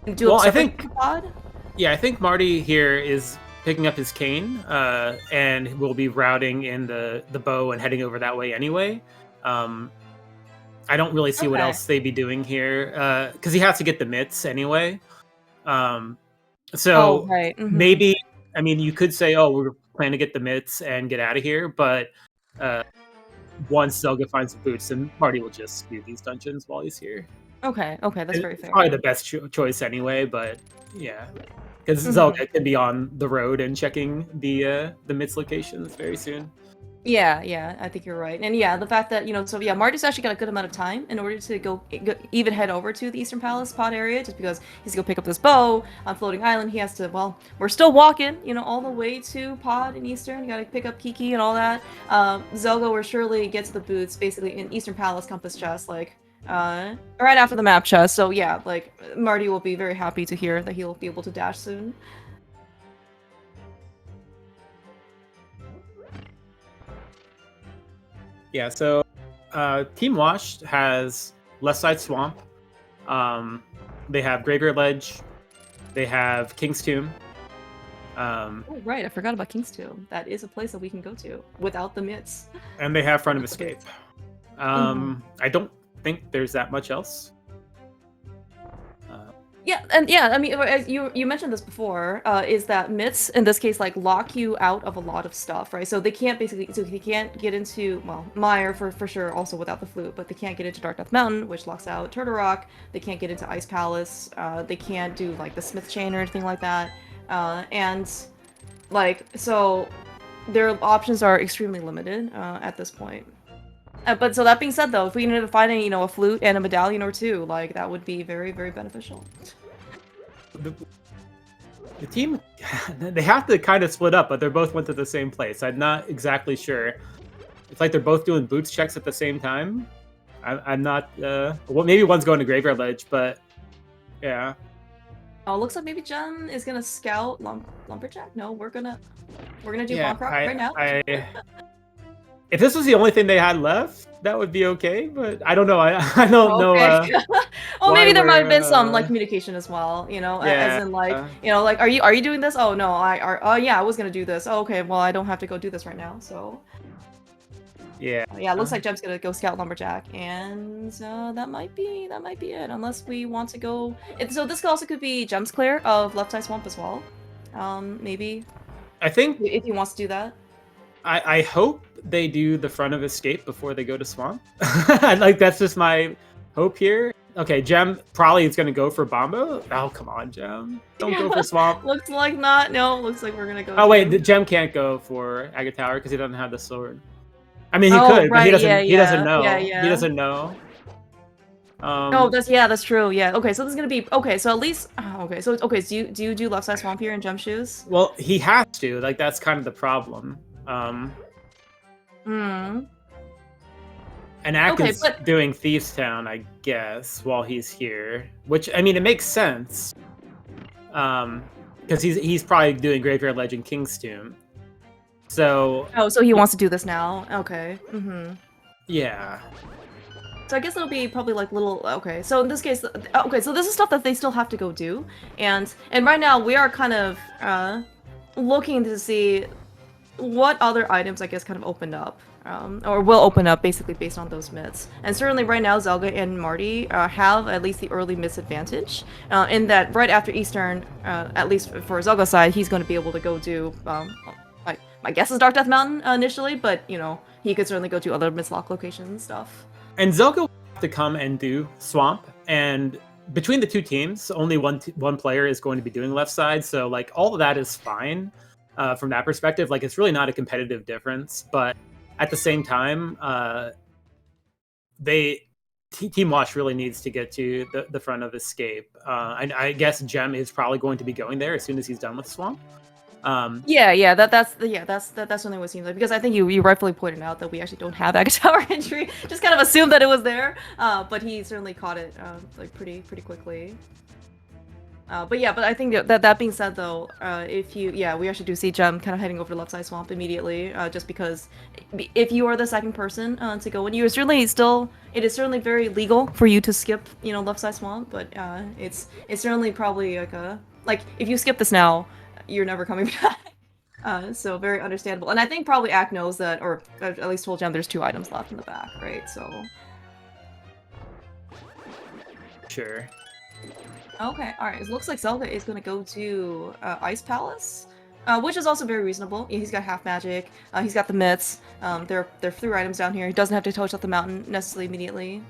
And do I think pod? Yeah, I think Marty here is picking up his cane, and will be routing in the bow and heading over that way anyway. I don't really see what else they'd be doing here, because he has to get the mitts anyway. So maybe, I mean, you could say, oh, we're planning to get the mitts and get out of here, but once Zelga finds the boots, then Marty will just do these dungeons while he's here. Okay, that's very fair. Probably the best choice anyway, but yeah. Because Zelga can be on the road and checking the mitts locations very soon. Yeah, I think you're right. And yeah, the fact that, you know, so yeah, Marty's actually got a good amount of time in order to go even head over to the Eastern Palace pod area, just because he's to go pick up this bow on Floating Island. He has to, well, we're still walking, you know, all the way to pod in Eastern. You gotta pick up Kiki and all that. Zelga will surely gets the boots basically in Eastern Palace compass chest, like, right after the map chest. So yeah, like, Marty will be very happy to hear that he'll be able to dash soon. Yeah, so Team Washed has Left Side Swamp. They have Graveyard Ledge. They have King's Tomb. Oh, right, I forgot about King's Tomb. That is a place that we can go to without the mitts. And they have Front of Escape. I don't think there's that much else. Yeah, and yeah, I mean, as you mentioned this before, is that mitts in this case like lock you out of a lot of stuff, right? So they can't basically, so they can't get into, well, Mire for sure, also without the flute, but they can't get into Dark Death Mountain, which locks out Turtle Rock. They can't get into Ice Palace. They can't do like the Smith Chain or anything like that. And like, so their options are extremely limited at this point. But so that being said, though, if we ended up finding, you know, a flute and a medallion or two, like, that would be very, very beneficial. The team, they have to kind of split up, but they're both went to the same place. I'm not exactly sure. It's like they're both doing boots checks at the same time. I'm not, well, maybe one's going to Graveyard Ledge, but yeah. Oh, looks like maybe Jen is gonna scout Lumberjack? No, we're gonna do Punk Rock right now. If this was the only thing they had left, that would be okay. But I don't know. I don't know. Okay. Well, Why maybe there might have we're been some like communication as well, as yeah. in like, like are you doing this? Oh no, oh yeah, I was gonna do this. Oh, okay, well I don't have to go do this right now. So Yeah. yeah, it looks like Jem's gonna go scout lumberjack, and that might be it, unless we want to go. So this also could be Jem's clear of left side swamp as well. Maybe I think if he wants to do that. I hope they do the front of escape before they go to swamp. Like that's just my hope here. Okay, Gem probably is gonna go for Bombo. Oh come on, Gem. Don't go for swamp. Looks like not. No, looks like we're gonna go. Oh wait, the Gem can't go for Agate Tower because he doesn't have the sword. I mean, he Oh, could, but he right, doesn't. yeah, He doesn't yeah, know. yeah, He yeah. doesn't know. Oh, that's true. Yeah. Okay, so this is gonna be okay. So at least okay. So do you do left side swamp here in Gem shoes? Well, he has to. Like that's kind of the problem. Hmm. And Ak Okay, is but doing Thieves Town, I guess, while he's here. Which I mean, it makes sense. Because he's probably doing Graveyard Legend King's Tomb. So. oh, so he wants to do this now. Okay. Mm-hmm. Yeah. So I guess it'll be probably like little. Okay, so in this case, okay, so this is stuff that they still have to go do, and right now we are kind of looking to see what other items I guess kind of opened up, or will open up basically based on those myths. And certainly right now Zelga and Marty have at least the early misadvantage, in that right after Eastern, at least for Zelga's side, he's going to be able to go do. My guess is Dark Death Mountain initially, but he could certainly go to other Mistlock locations and stuff. And Zelka will have to come and do Swamp, and between the two teams, only one player is going to be doing left side, so like all of that is fine from that perspective. Like it's really not a competitive difference, but at the same time, Team Wash really needs to get to the front of Escape. I guess Gem is probably going to be going there as soon as he's done with Swamp. That's something what seems like, because I think you rightfully pointed out that we actually don't have Agate Tower entry. Just kind of assumed that it was there, but he certainly caught it like pretty quickly. But I think that being said though, we actually do see Gem kind of heading over to left side swamp immediately, just because if you are the second person to go in, it is certainly very legal for you to skip left side swamp, but it's certainly probably like if you skip this now, you're never coming back. So very understandable. And I think probably Ak knows that, or at least told Gem there's 2 items left in the back, right? So. Sure. Okay, alright. It looks like Zelda is gonna go to Ice Palace, which is also very reasonable. He's got half magic, he's got the myths, there are 3 items down here. He doesn't have to touch up the mountain necessarily immediately.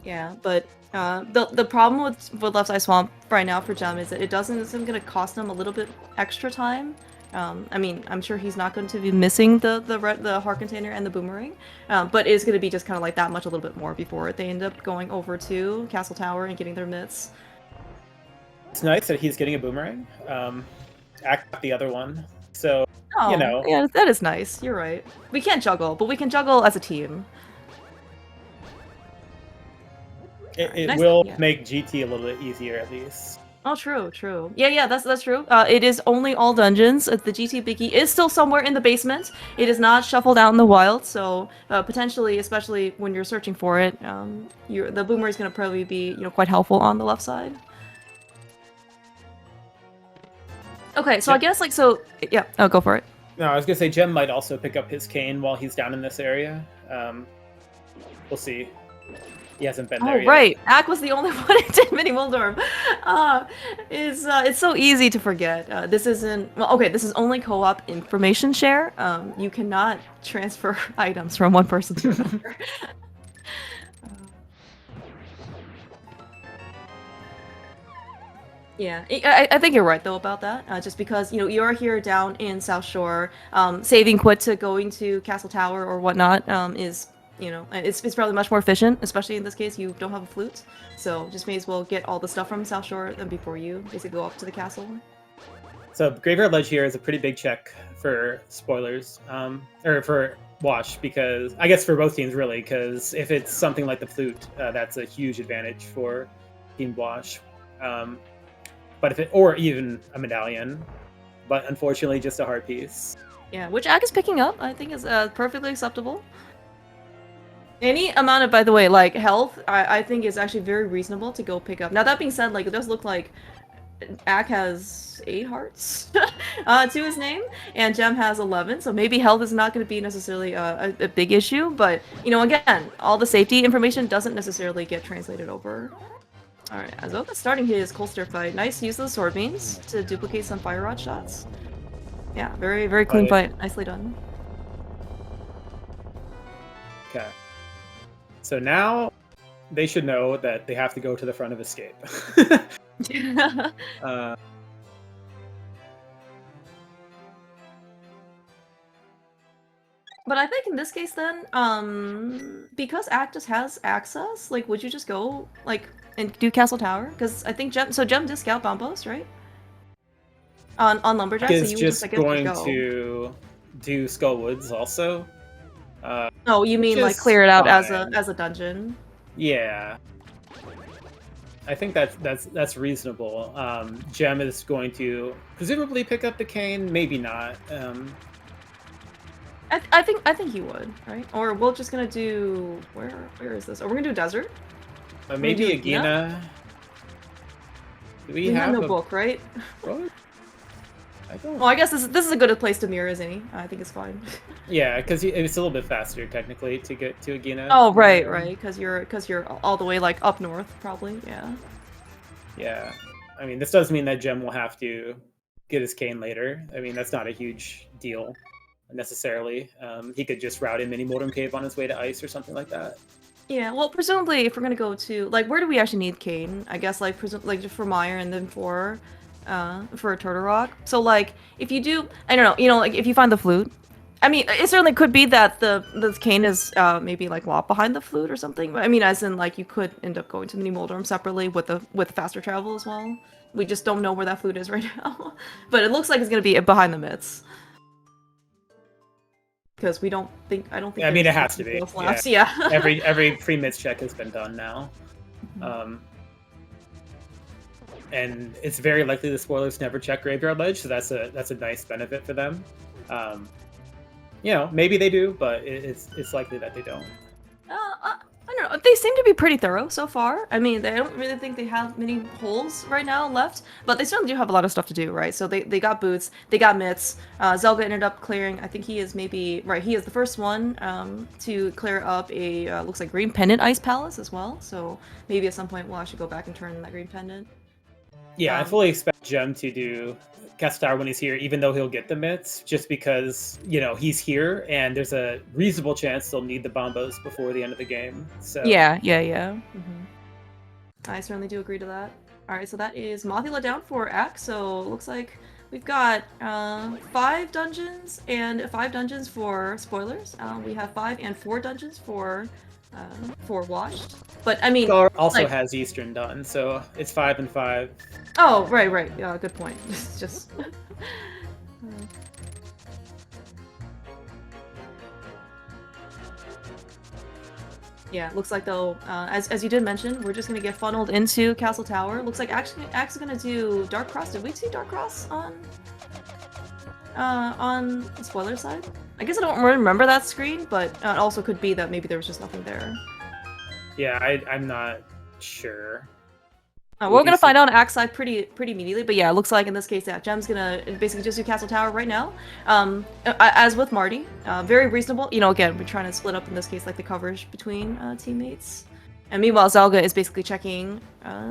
Yeah, but the problem with Left Side Swamp right now for Gem is that it's going to cost him a little bit extra time. I mean, I'm sure he's not going to be missing the heart container and the boomerang, but it's going to be just kind of like that much a little bit more before they end up going over to Castle Tower and getting their myths. It's nice that he's getting a boomerang. Act the other one, so yeah, that is nice. You're right. We can't juggle, but we can juggle as a team. It nice, will yeah. make GT a little bit easier at least. Oh, true. Yeah, that's true. It is only all dungeons. The GT Biggie is still somewhere in the basement. It is not shuffled out in the wild, so potentially, especially when you're searching for it, the boomer is going to probably be quite helpful on the left side. Okay, so I guess yeah. Oh, go for it. No, I was gonna say Gem might also pick up his cane while he's down in this area. We'll see. He hasn't been there yet. Right. Ak was the only one who did Mini Muldorm. It's so easy to forget. This isn't... Well, okay, this is only co-op information share. You cannot transfer items from one person to another. Yeah, I think you're right though about that. Just because you're here down in South Shore, saving quit to going to Castle Tower or whatnot is it's probably much more efficient. Especially in this case, you don't have a flute, so just may as well get all the stuff from South Shore before you basically go up to the castle. So Graveyard Ledge here is a pretty big check for spoilers, or for Wash, because I guess for both teams really, because if it's something like the flute, that's a huge advantage for Team Wash. But or even a medallion, but unfortunately just a hard piece. Yeah, which Ak is picking up, I think is perfectly acceptable. Any amount of, by the way, like health, I think is actually very reasonable to go pick up. Now that being said, like it does look like Ak has 8 hearts to his name, and Gem has 11, so maybe health is not going to be necessarily a big issue, but, you know, again, all the safety information doesn't necessarily get translated over. Alright, Azoka's starting his Colster fight. Nice use of the sword beams to duplicate some fire rod shots. Yeah, very, very clean fight. Nicely done. Okay. So now they should know that they have to go to the front of escape. But I think in this case then, because Actus has access, like, would you just go, like, and do Castle Tower? Because I think Gem did scout Bombos, right? On Lumberjack, so you would just, I guess, going go. to do Skull Woods also. Oh, you mean like clear it out as a dungeon? Yeah. I think that's reasonable. Gem is going to presumably pick up the cane, maybe not. I think he would, right? Or we're just gonna do where is this? Oh, we're gonna do desert. Maybe Agina. Do we have no book, right? What? I don't. Well, I guess this is a good place to mirror, isn't he? I think it's fine. Yeah, because it's a little bit faster technically to get to Agina. Oh, right, because you're all the way like up north, probably. Yeah. Yeah, I mean, this does mean that Gem will have to get his cane later. I mean, that's not a huge deal necessarily. He could just route in Mini Moldrum Cave on his way to Ice or something like that. Yeah, well, presumably, if we're gonna go to like, where do we actually need cane? I guess like just for Meyer and then for Turtle Rock. So like, if you do, I don't know, you know, like if you find the flute. I mean, it certainly could be that the cane is maybe like locked behind the flute or something. But I mean, as in like you could end up going to Mini Moldrum separately with faster travel as well. We just don't know where that flute is right now. But it looks like it's gonna be behind the mitts. Because I don't think. Yeah, I mean, it has to be. Yeah. every pre-mitts check has been done now. And it's very likely the spoilers never check Graveyard Ledge, so that's a nice benefit for them. You know, maybe they do, but it's likely that they don't. I don't know. They seem to be pretty thorough so far. I mean, I don't really think they have many holes right now left, but they certainly do have a lot of stuff to do, right? So they got boots, they got mitts. Zelga ended up clearing. I think he is maybe right. He is the first one to clear up a looks like green pendant ice palace as well. So maybe at some point we'll actually go back and turn in that green pendant. Yeah, I fully expect Gem to do Castar when he's here, even though he'll get the mitts, just because, you know, he's here and there's a reasonable chance they'll need the bombos before the end of the game. So yeah. I certainly do agree to that. All right, so that is Mothula down for Ak. So it looks like we've got 5 dungeons and 5 dungeons for spoilers. We have 5 and 4 dungeons for washed. But I mean, also like, has Eastern done, so it's 5 and 5. Oh, right. Yeah, good point. Just. Yeah, looks like though, as you did mention, we're just gonna get funneled into Castle Tower. Looks like Axe gonna do Dark Cross. Did we see Dark Cross on the spoiler side? I guess I don't remember that screen, but it also could be that maybe there was just nothing there. Yeah, I'm not sure. We're gonna find out on Axe side pretty immediately, but yeah, it looks like in this case, yeah, Gem's gonna basically just do Castle Tower right now. As with Marty, very reasonable. You know, again, we're trying to split up in this case like the coverage between teammates. And meanwhile, Zelga is basically checking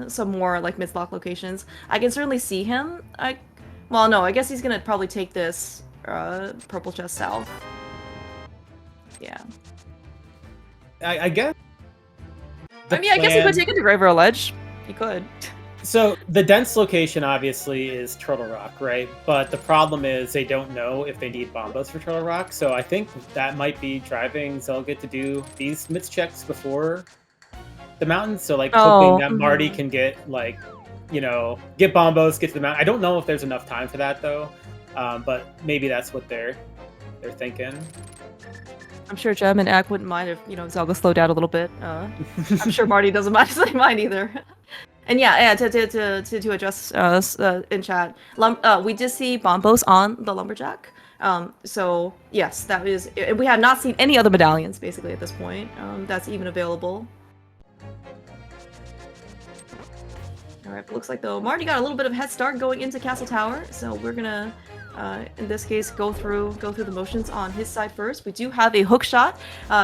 some more like mid-lock locations. I can certainly see him. Well, no, I guess he's gonna probably take this purple chest south. Yeah. I guess. I mean, I guess he could take it to Graveyard Ledge. He could. So the dense location obviously is Turtle Rock, right? But the problem is they don't know if they need bombos for Turtle Rock. So I think that might be driving Zelga to do these mitts checks before the mountain. So like hoping that Marty can get like, you know, get bombos, get to the mountain. I don't know if there's enough time for that though. But maybe that's what they're thinking. I'm sure Gem and Ak wouldn't mind if, you know, Zelga slowed down a little bit. I'm sure Marty doesn't mind either. And yeah, to address in chat, we did see bombos on the Lumberjack. So yes, that is. We have not seen any other medallions basically at this point. That's even available. Alright, looks like though Marty got a little bit of head start going into Castle Tower, so we're gonna in this case go through the motions on his side first. We do have a hook shot,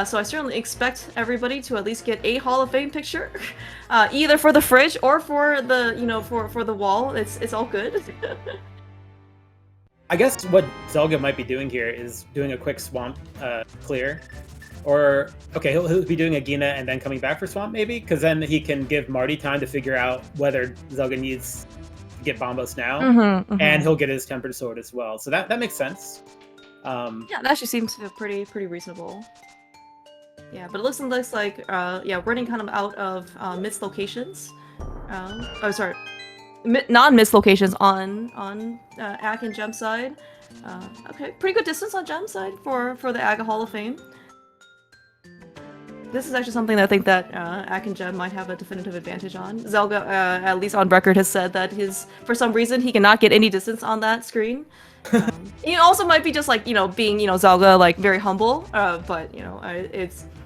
so I certainly expect everybody to at least get a Hall of Fame picture, either for the fridge or for the for the wall. It's all good. I guess what Zelga might be doing here is doing a quick swamp clear. Or, okay, he'll be doing a Gina and then coming back for swamp, maybe? Because then he can give Marty time to figure out whether Zelga needs to get Bombos now. And he'll get his Tempered Sword as well. So that makes sense. Yeah, that actually seems pretty reasonable. Yeah, but it looks like, yeah, running kind of out of missed locations. Oh, sorry. Non-missed locations on Ag and Gem side. Okay, pretty good distance on Gem side for the Ag Hall of Fame. This is actually something that I think that Ak and Gem might have a definitive advantage on. Zelga, at least on record, has said that for some reason, he cannot get any distance on that screen. He also might be just like, being, Zelga, like, very humble, but,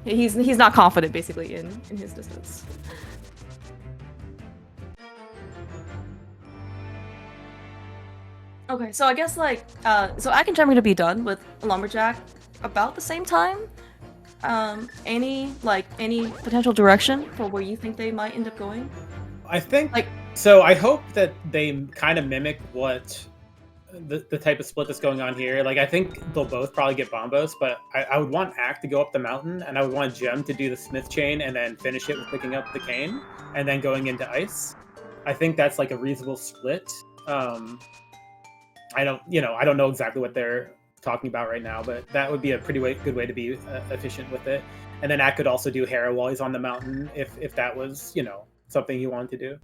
he's not confident, basically, in his distance. Okay, so I guess, like, so Ak and Gem are gonna be done with Lumberjack about the same time. Any potential direction for where you think they might end up going? I think, so I hope that they kind of mimic what the type of split that's going on here. Like, I think they'll both probably get Bombos, but I would want Ack to go up the mountain, and I would want Gem to do the Smith Chain and then finish it with picking up the cane, and then going into Ice. I think that's like a reasonable split. I don't know exactly what they're talking about right now, but that would be a pretty good way to be efficient with it. And then Ack could also do Hera while he's on the mountain if that was something he wanted to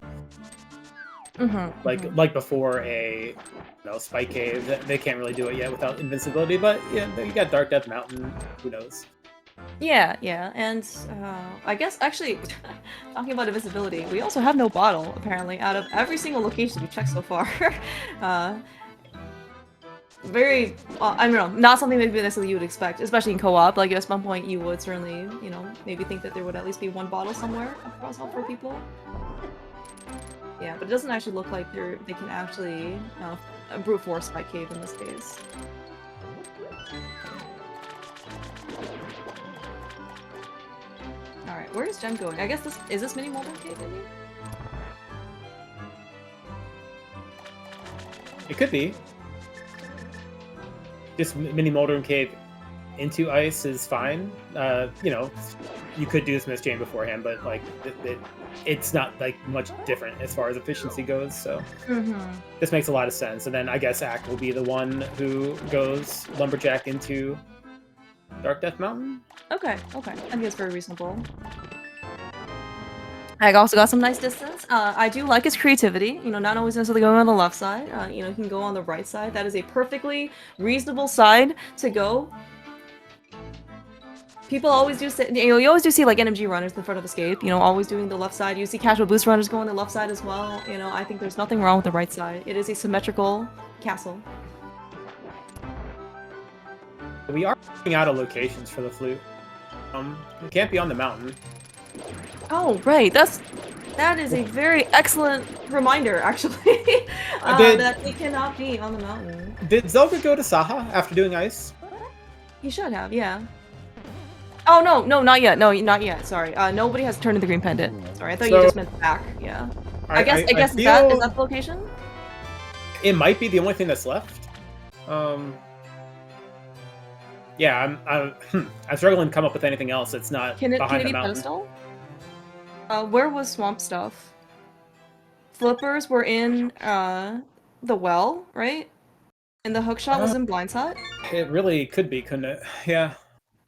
do. Like before a Spike Cave, they can't really do it yet without invincibility, but yeah, you got Dark Death Mountain, who knows. Yeah, and I guess actually talking about invisibility, we also have no bottle apparently out of every single location we've checked so far. Very, I don't know, not something maybe necessarily you would expect, especially in co-op. Like, at some point you would certainly, maybe think that there would at least be one bottle somewhere across all 4 people. Yeah, but it doesn't actually look like they can actually brute force Spike Cave in this case. Alright, where is Gem going? I guess is this mini Molten Cave maybe? It could be. Just mini Moldering Cave into Ice is fine. You could do this Smith Chain beforehand, but like it's not like much different as far as efficiency goes. So this makes a lot of sense. And then I guess Ack will be the one who goes Lumberjack into Dark Death Mountain. Okay. I think it's very reasonable. I also got some nice distance. I do like his creativity. Not always necessarily going on the left side. He can go on the right side. That is a perfectly reasonable side to go. People always do say, you always do see like NMG runners in front of Escape. Always doing the left side. You see casual boost runners go on the left side as well. I think there's nothing wrong with the right side. It is a symmetrical castle. We are running out of locations for the flute. We can't be on the mountain. Oh, right. That is a very excellent reminder, actually. That they cannot be on the mountain. Did Zelda go to Saha after doing Ice? He should have, yeah. Oh, no, not yet. No, not yet. Sorry. Nobody has turned in the green pendant. Sorry, I thought you just meant the back. Yeah. I guess is that the location? It might be the only thing that's left. Yeah, I'm struggling to come up with anything else that's not behind the mountain. Pedestal? Where was Swamp Stuff? Flippers were in the well, right? And the hookshot was in Blindside? It really could be, couldn't it? Yeah.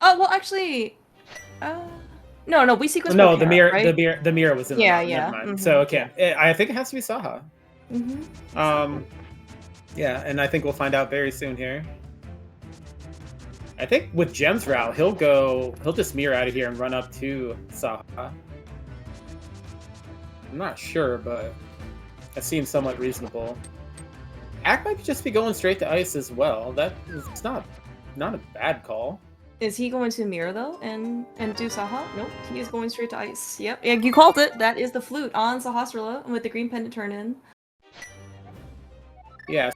Oh, well, actually... No, we sequenced No, the mirror, right? the mirror was in the mountain. Yeah. Never mind. So, okay. I think it has to be Saha. Yeah, and I think we'll find out very soon here. I think with Gem's route, he'll just mirror out of here and run up to Saha. I'm not sure, but that seems somewhat reasonable. Ack might just be going straight to ice as well. It's not a bad call. Is he going to mirror though and do Saha? Nope, he is going straight to ice. Yep, yeah, you called it. That is the flute on Sahasrahla with the green pendant turn in. Yeah,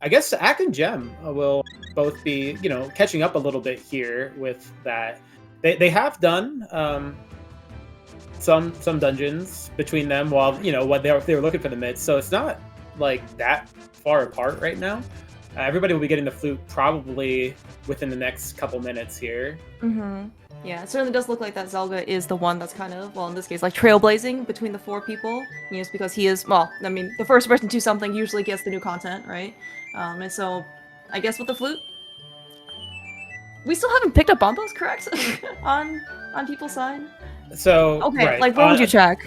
I guess Ack and Gem will both be, catching up a little bit here with that. They have done some dungeons between them while what they were looking for the mids, so it's not like that far apart right now. Everybody will be getting the flute probably within the next couple minutes here. Mm-hmm. Yeah, it certainly does look like that Zelga is the one that's kind of, well, in this case, like trailblazing between the 4 people. Just because he is, well, I mean, the first person to something usually gets the new content, right? And so, I guess with the flute, we still haven't picked up bombos, correct? on people's side. So okay, right. like where would you check?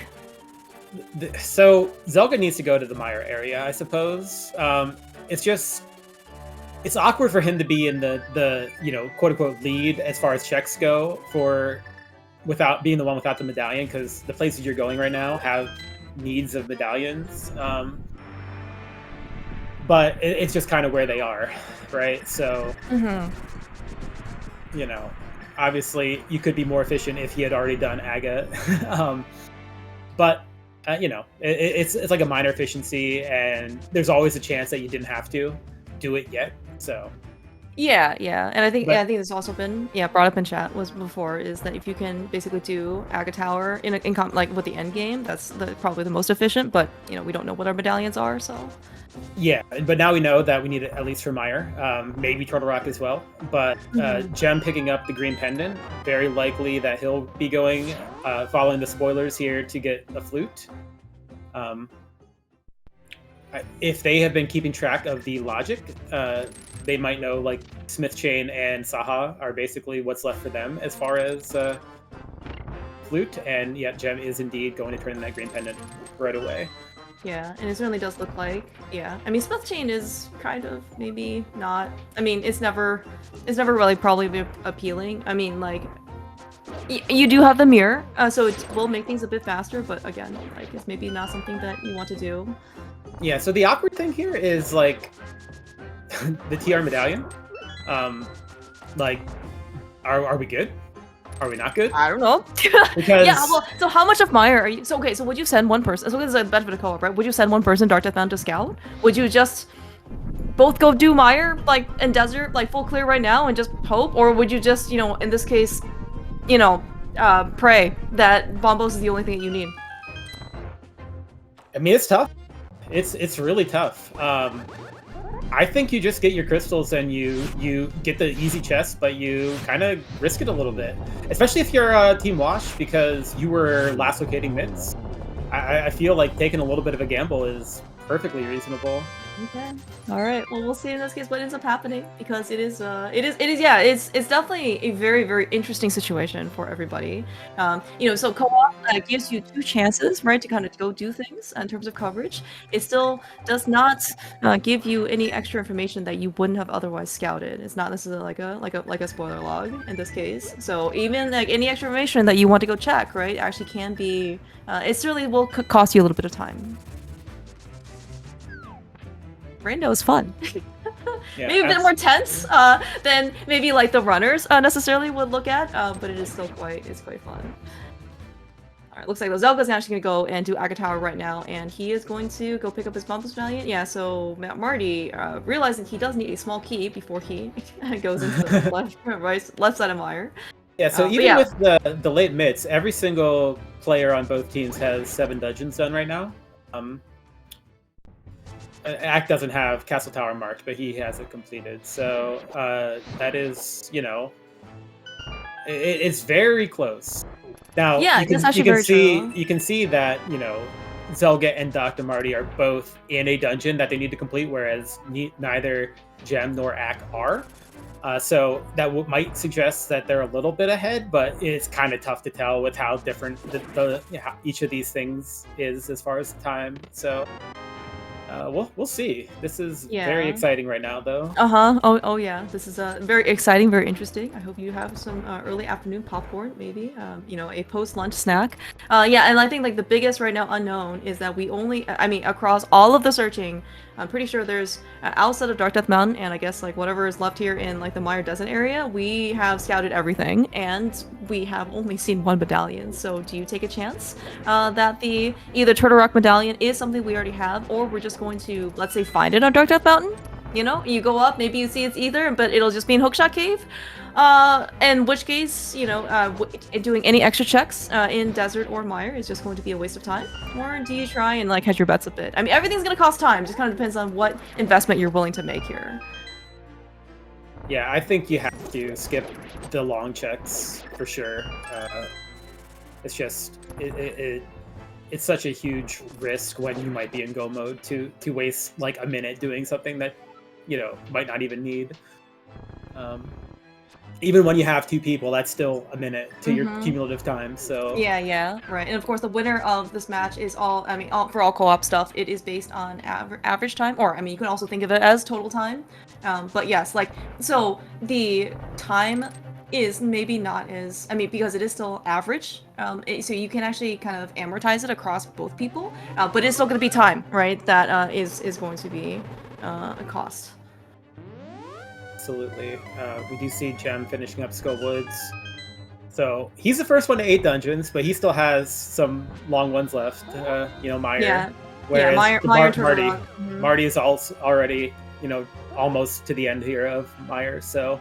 So Zelga needs to go to the Mire area, I suppose. It's awkward for him to be in the quote unquote lead as far as checks go without being the one without the medallion, because the places you're going right now have needs of medallions. But it's just kind of where they are, right? So obviously you could be more efficient if he had already done Aga. But it's like a minor efficiency, and there's always a chance that you didn't have to do it yet. So yeah, and I think this also been brought up in chat was before, is that if you can basically do Aga Tower in like with the end game, that's probably the most efficient. But we don't know what our medallions are, so. Yeah, but now we know that we need it at least for Mire, maybe Turtle Rock as well. But Gem picking up the green pendant, very likely that he'll be going, following the spoilers here to get a flute. If they have been keeping track of the logic, they might know like Smith Chain and Saha are basically what's left for them as far as flute. And yeah, Gem is indeed going to turn in that green pendant right away. Yeah, and it certainly does look like, I mean, Smith Chain is kind of maybe not, I mean, it's never really probably been appealing. I mean, like, you do have the mirror, so it will make things a bit faster, but again, like, it's maybe not something that you want to do. Yeah, so the awkward thing here is, like, the TR medallion. Like, are we good? Are we not good? I don't know. Because yeah, well, so how much of Mire are you? So okay, so would you send one person? So this is a benefit of co-op, right? Would you send one person Dark Death Bound to scout? Would you just both go do Mire, like, and desert, like, full clear right now and just hope? Or would you just, in this case, pray that Bombos is the only thing that you need? I mean, it's tough. It's really tough. I think you just get your crystals and you get the easy chest, but you kind of risk it a little bit, especially if you're Team Wash, because you were last locating mids. I feel like taking a little bit of a gamble is perfectly reasonable. Okay. All right. Well, we'll see in this case what ends up happening, because it's definitely a very, very interesting situation for everybody. So co-op gives you 2 chances, right, to kind of go do things in terms of coverage. It still does not give you any extra information that you wouldn't have otherwise scouted. It's not necessarily like a spoiler log in this case. So even like any extra information that you want to go check, right, actually can be. It certainly will cost you a little bit of time. Rando is fun. Yeah, maybe a bit more tense than maybe like the runners necessarily would look at, but it is still quite fun. All right, looks like Zelga's actually gonna go and do Aga Tower right now, and he is going to go pick up his Bombos Medallion. Yeah, so Marty realizing he does need a small key before he goes into the left side of Mire. Yeah, so even with the late mids, every single player on both teams has 7 dungeons done right now. Ack doesn't have Castle Tower marked, but he has it completed. So that is, it's very close. Now, yeah, you can see that Zelga and Dr. Marty are both in a dungeon that they need to complete, whereas neither Gem nor Ack are. So that might suggest that they're a little bit ahead, but it's kind of tough to tell with how different each of these things is as far as time. So We'll see. This is very Yeah. exciting right now, though. Uh-huh. Oh yeah. This is very exciting, very interesting. I hope you have some early afternoon popcorn, maybe. You know, a post-lunch snack. Yeah, and I think like the biggest right now unknown is that we only, I mean, across all of the searching, I'm pretty sure there's outside of Dark Death Mountain and I guess like whatever is left here in like the Mire Desert area, we have scouted everything and we have only seen one medallion. So do you take a chance that the either Turtle Rock medallion is something we already have, or we're just going to, let's say, find it on Dark Death Mountain? You know, you go up, maybe you see it's either, but it'll just be in Hookshot Cave. In which case, you know, doing any extra checks in Desert or Mire is just going to be a waste of time. Or do you try and like hedge your bets a bit? I mean, everything's gonna cost time. Just kind of depends on what investment you're willing to make here. Yeah, I think you have to skip the long checks for sure. It's just it's such a huge risk when you might be in go mode to waste like a minute doing something that might not even need. Even when you have two people, that's still a minute to your cumulative time. So yeah, right. And of course, the winner of this match is all. I mean, for all co-op stuff, it is based on average time, or I mean, you can also think of it as total time. But yes, like so, the time is maybe not as. I mean, because it is still average. So you can actually kind of amortize it across both people, but it's still going to be time, right? That is going to be a cost. Absolutely. We do see Jem finishing up Skull Woods. So he's the first one to 8 dungeons, but he still has some long ones left. Mire. Yeah. Whereas Mire Marty is also already, almost to the end here of Mire. So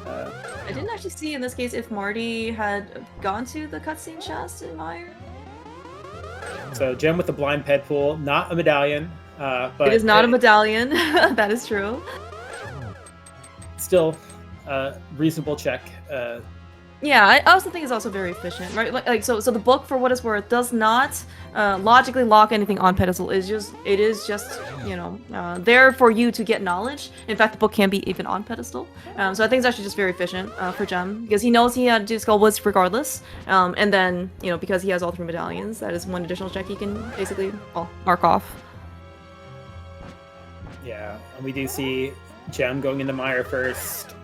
I didn't actually see in this case if Marty had gone to the cutscene chest in Mire. So Jem with the blind ped pool, not a medallion. But it is not a medallion. That is true. Still reasonable check. Yeah, I also think it's also very efficient, right? Like so the book, for what it's worth, does not logically lock anything on pedestal. It is just there for you to get knowledge. In fact, the book can be even on pedestal. So I think it's actually just very efficient for Jem, because he knows he had to do Skull Woods regardless. And then because he has all 3 medallions, that is one additional check he can basically mark off. Yeah, and we do see Jem going into Mire first.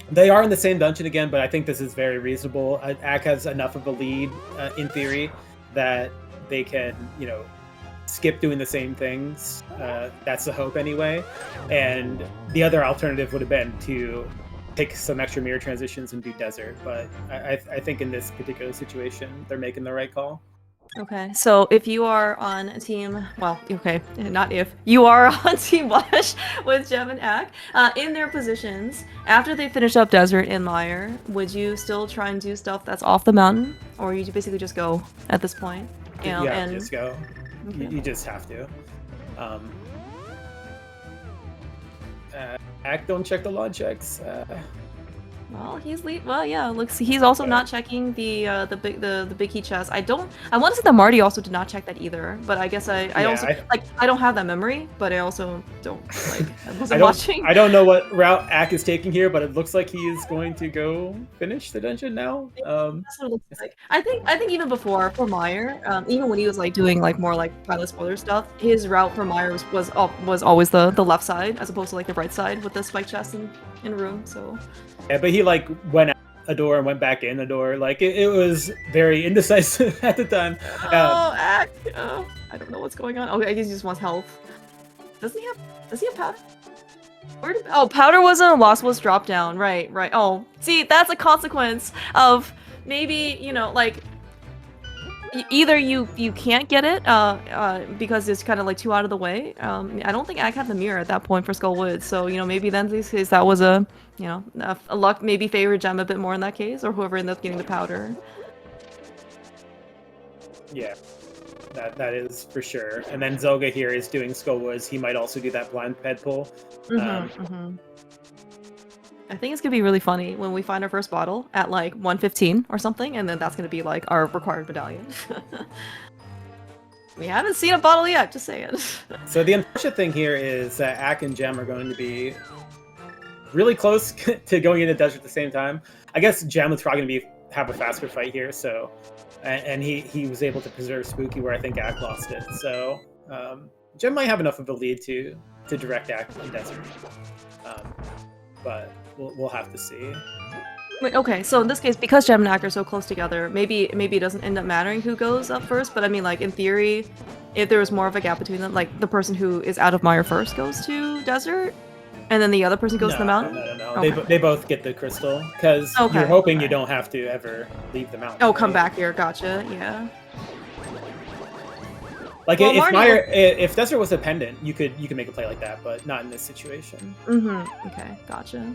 They are in the same dungeon again, but I think this is very reasonable. Ak has enough of a lead, in theory, that they can, skip doing the same things. That's the hope anyway. And the other alternative would have been to take some extra mirror transitions and do Desert. But I think in this particular situation, they're making the right call. Okay, so if you are on team, well, okay, not if, you are on Team Wash with Jem and Ak, in their positions, after they finish up Desert and Mire, would you still try and do stuff that's off the mountain? Or you basically just go at this point? Just go. Okay. You just have to. Ak don't check the log checks. Well, yeah. Looks he's also not checking the big key chest. I want to say that Marty also did not check that either. But I guess I don't have that memory. But I also don't I wasn't watching. I don't know what route Ak is taking here, but it looks like he is going to go finish the dungeon now. That's what it looks like. I think even before for Mire, even when he was doing more pilot spoiler stuff, his route for Mire was always the left side as opposed to the right side with the spike chest in room. So. Yeah, but he went out a door and went back in the door. It was very indecisive at the time. Ak. I don't know what's going on. Okay, I guess he just wants health. Does he have powder? Powder wasn't a loss, was drop down. Right. Oh, see, that's a consequence of maybe, either you can't get it because it's kind of too out of the way. I don't think Ak had the mirror at that point for Skull Woods, so maybe then in this case that was a luck maybe favored Jem a bit more in that case, or whoever ended up getting the powder. Yeah, that is for sure. And then Zoga here is doing Skull Woods. He might also do that blind ped pull. I think it's gonna be really funny when we find our first bottle at 1:15 or something, and then that's gonna be our required medallion. We haven't seen a bottle yet, just saying. So the unfortunate thing here is that Ak and Jem are going to be really close to going into Desert at the same time. I guess Jem is probably going to have a faster fight here, so and he was able to preserve Spooky where I think Ak lost it. So Gem might have enough of a lead to direct act in Desert, but we'll have to see. Wait, okay, so in this case, because Gem and Ack are so close together, maybe it doesn't end up mattering who goes up first. But I mean, like in theory, if there was more of a gap between them, like the person who is out of Mire first goes to Desert, and then the other person goes to the mountain. No. Okay. They both get the crystal because you're hoping you don't have to ever leave the mountain. Oh, come back here. Gotcha. Yeah. Like if Desert was a pendant, you could make a play like that, but not in this situation. Okay, gotcha.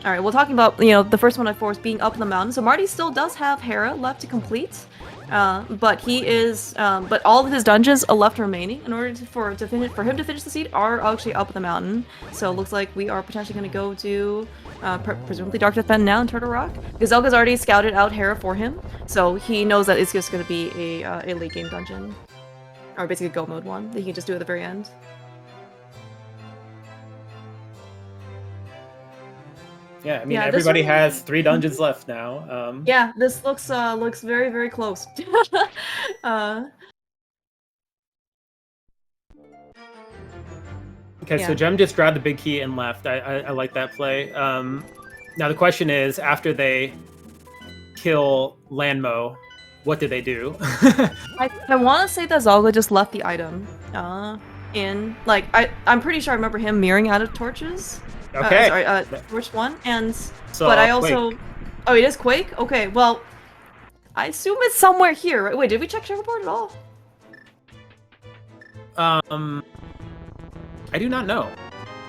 All right, well, talking about the first one I forced being up in the mountain. So Marty still does have Hera left to complete, but he is but all of his dungeons are left remaining in order for him to finish the seed are actually up in the mountain. So it looks like we are potentially going to go to presumably Dark Death Bend now in Turtle Rock. Because Zelga's already scouted out Hera for him, so he knows that it's just going to be a late game dungeon. Or basically go mode one that you can just do at the very end. Yeah, I mean everybody has 3 dungeons left now. Yeah, this looks very, very close. Okay, so Gem just grabbed the big key and left. I like that play. Now the question is, after they kill Lanmo, what do they do? I want to say that Zelga just left the item in, like, I'm pretty sure I remember him mirroring out of torches. Okay. Torch 1, and so, but I also Quake. Oh, it is Quake? Okay, well, I assume it's somewhere here, right? Wait, did we check checkerboard at all? I do not know.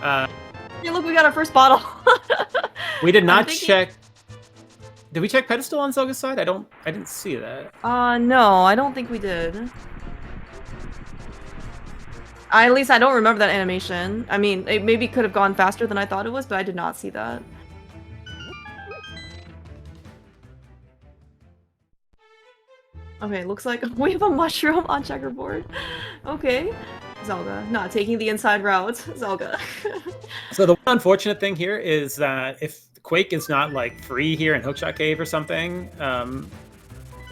Hey, look, we got our first bottle. We did not check. Did we check pedestal on Zelga's side? I didn't see that. No, I don't think we did. At least I don't remember that animation. I mean, it maybe could have gone faster than I thought it was, but I did not see that. Okay, looks like we have a mushroom on checkerboard. Okay. Zelga, not taking the inside route. Zelga. So the one unfortunate thing here is that if Quake is not like free here in Hookshot Cave or something,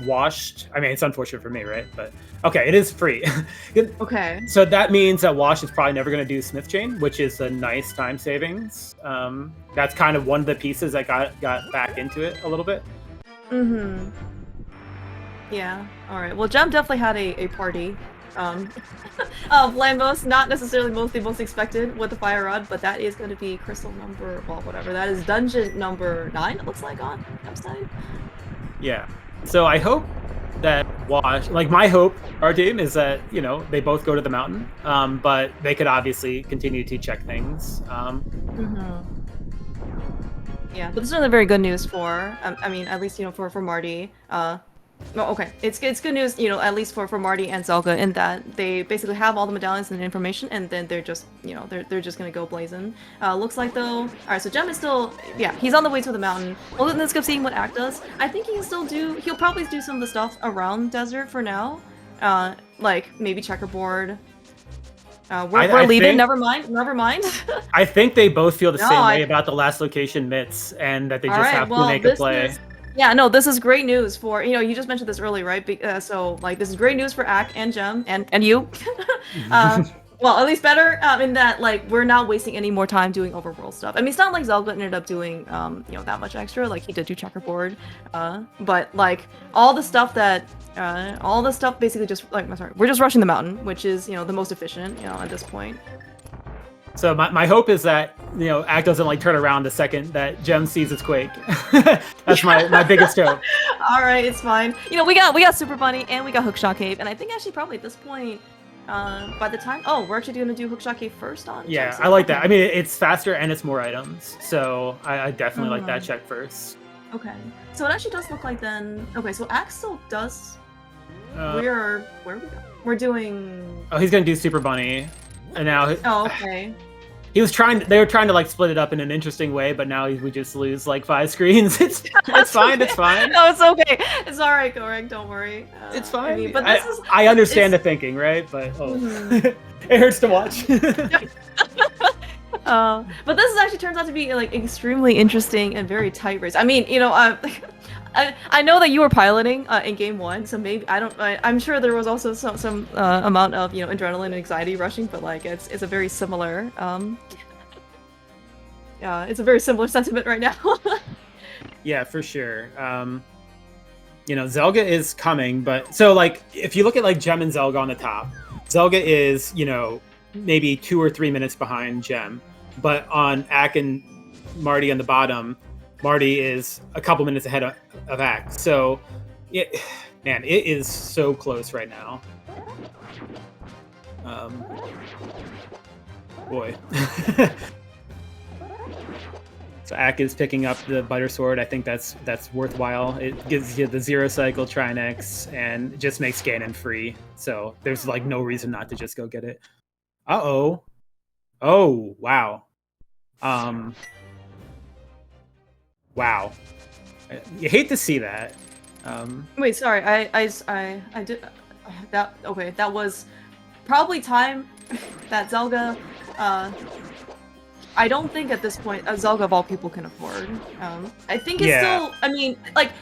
Washed, I mean, it's unfortunate for me, right? But okay, it is free. Okay. So that means that Wash is probably never going to do Smith Chain, which is a nice time savings. That's kind of one of the pieces that got back into it a little bit. Mm-hmm. Yeah. All right. Well, Gem definitely had a party. Of Lambos, not necessarily the most expected with the fire rod, but that is going to be crystal number, well, whatever. That is dungeon number 9, it looks like, on Gem's side. Yeah. So I hope that Wash, like my hope, our team, is that, they both go to the mountain, but they could obviously continue to check things. Yeah, but this is really very good news for, I mean, at least, for Marty. Oh, okay. It's good news, at least for Marty and Zelga, in that they basically have all the medallions and information, and then they're just, they're just gonna go blazing. Looks like though. All right, so Gem is still, yeah, he's on the way to the mountain. Well, let's go seeing what Act does. I think he'll probably do some of the stuff around Desert for now. Like maybe checkerboard. We're leaving. Never mind. I think they both feel the same way about the last location mitts, and that they just have to make a play. Yeah, no, this is great news for, you just mentioned this early, right? So, like, this is great news for Ack and Gem, and you. Well, at least better in that, like, we're not wasting any more time doing overworld stuff. I mean, it's not like Zelga ended up doing, that much extra. Like, he did do checkerboard. But, like, all the stuff basically just, like, we're just rushing the mountain, which is, the most efficient, at this point. So my hope is that Act doesn't like turn around the second that Gem sees its Quake. That's my biggest hope. All right, it's fine. We got Super Bunny and we got Hookshot Cave, and I think actually probably at this point, by the time we're actually gonna do Hookshot Cave first on. Yeah, I like that. I mean, it's faster and it's more items, so I definitely like that check first. Okay, so it actually does look like then. Okay, so Act still does. Where are we going? We're doing. Oh, he's gonna do Super Bunny. And now, oh, okay. They were trying to like split it up in an interesting way, but now we just lose like 5 screens. It's fine. Okay. It's fine. No, it's okay. It's all right, Gorek. Don't worry. It's fine. I mean, but I understand the thinking, right? But it hurts to watch. But this actually turns out to be like extremely interesting and very tight race. I mean, I know that you were piloting in game 1, so maybe I'm sure there was also some amount of adrenaline and anxiety rushing, but like it's a very similar it's a very similar sentiment right now. Yeah, for sure. Zelga is coming, but so like if you look at like Gem and Zelga on the top, Zelga is maybe 2 or 3 minutes behind Gem, but on Ak and Marty on the bottom, Marty is a couple minutes ahead of Ak. So, man, it is so close right now. Boy. So Ak is picking up the Butter Sword. I think that's worthwhile. It gives you the 0 cycle Trinex and just makes Ganon free. So there's like no reason not to just go get it. Uh-oh. Oh, wow. Wow. You hate to see that. Wait, sorry. I did that. Okay, that was probably time that Zelga. I don't think at this point Zelga of all people can afford. I think it's still. I mean, like,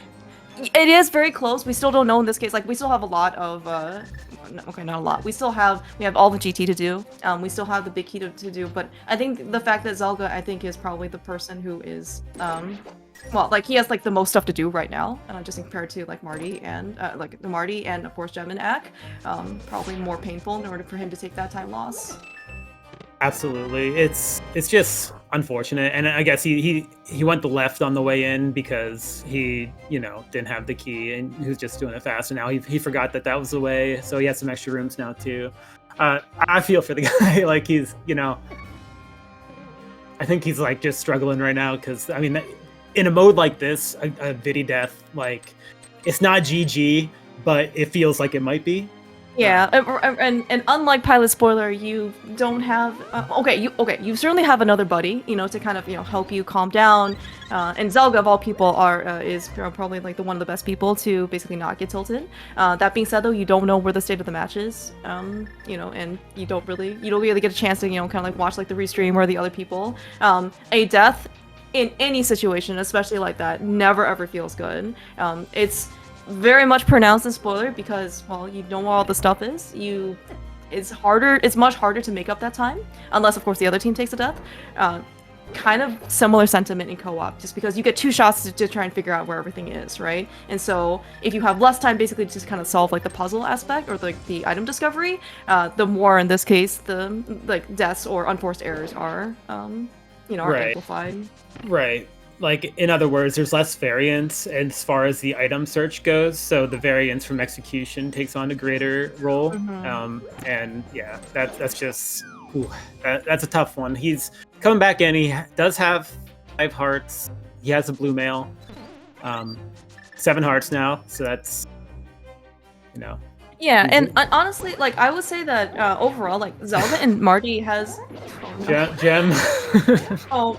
it is very close. We still don't know in this case. Like, we still have a lot of. Okay, not a lot. We have all the GT to do. We still have the big key to do. But I think the fact that Zelga, I think, is probably the person who is. Well, like he has like the most stuff to do right now, just compared to like Marty and of course Gem and Ak. Probably more painful in order for him to take that time loss. Absolutely, it's just unfortunate, and I guess he went the left on the way in because he didn't have the key and he was just doing it fast, and now he forgot that was the way, so he has some extra rooms now too. I feel for the guy, like he's I think he's like just struggling right now because I mean in a mode like this, a Vidi death, like it's not GG, but it feels like it might be. Yeah, and unlike Pilot Spoiler, you don't have you certainly have another buddy, to kind of help you calm down. And Zelga of all people is probably like one of the best people to basically not get tilted. That being said, though, you don't know where the state of the match is, and you don't really get a chance to kind of like watch like the restream or the other people. A death in any situation, especially like that, never ever feels good. It's very much pronounced in spoiler because, well, you know where all the stuff is. It's much harder to make up that time, unless of course the other team takes a death. Kind of similar sentiment in co-op, just because you get 2 shots to try and figure out where everything is, right? And so if you have less time basically to just kind of solve like the puzzle aspect or the item discovery, the more in this case the like deaths or unforced errors are amplified. Right. Like, in other words, there's less variance as far as the item search goes, so the variance from execution takes on a greater role. And yeah, that's just that's a tough one. He's coming back in. He does have 5 hearts. He has a blue mail. 7 hearts now, so that's Yeah, and honestly, like I would say that overall, like Zelda and Marty has Gem. Oh.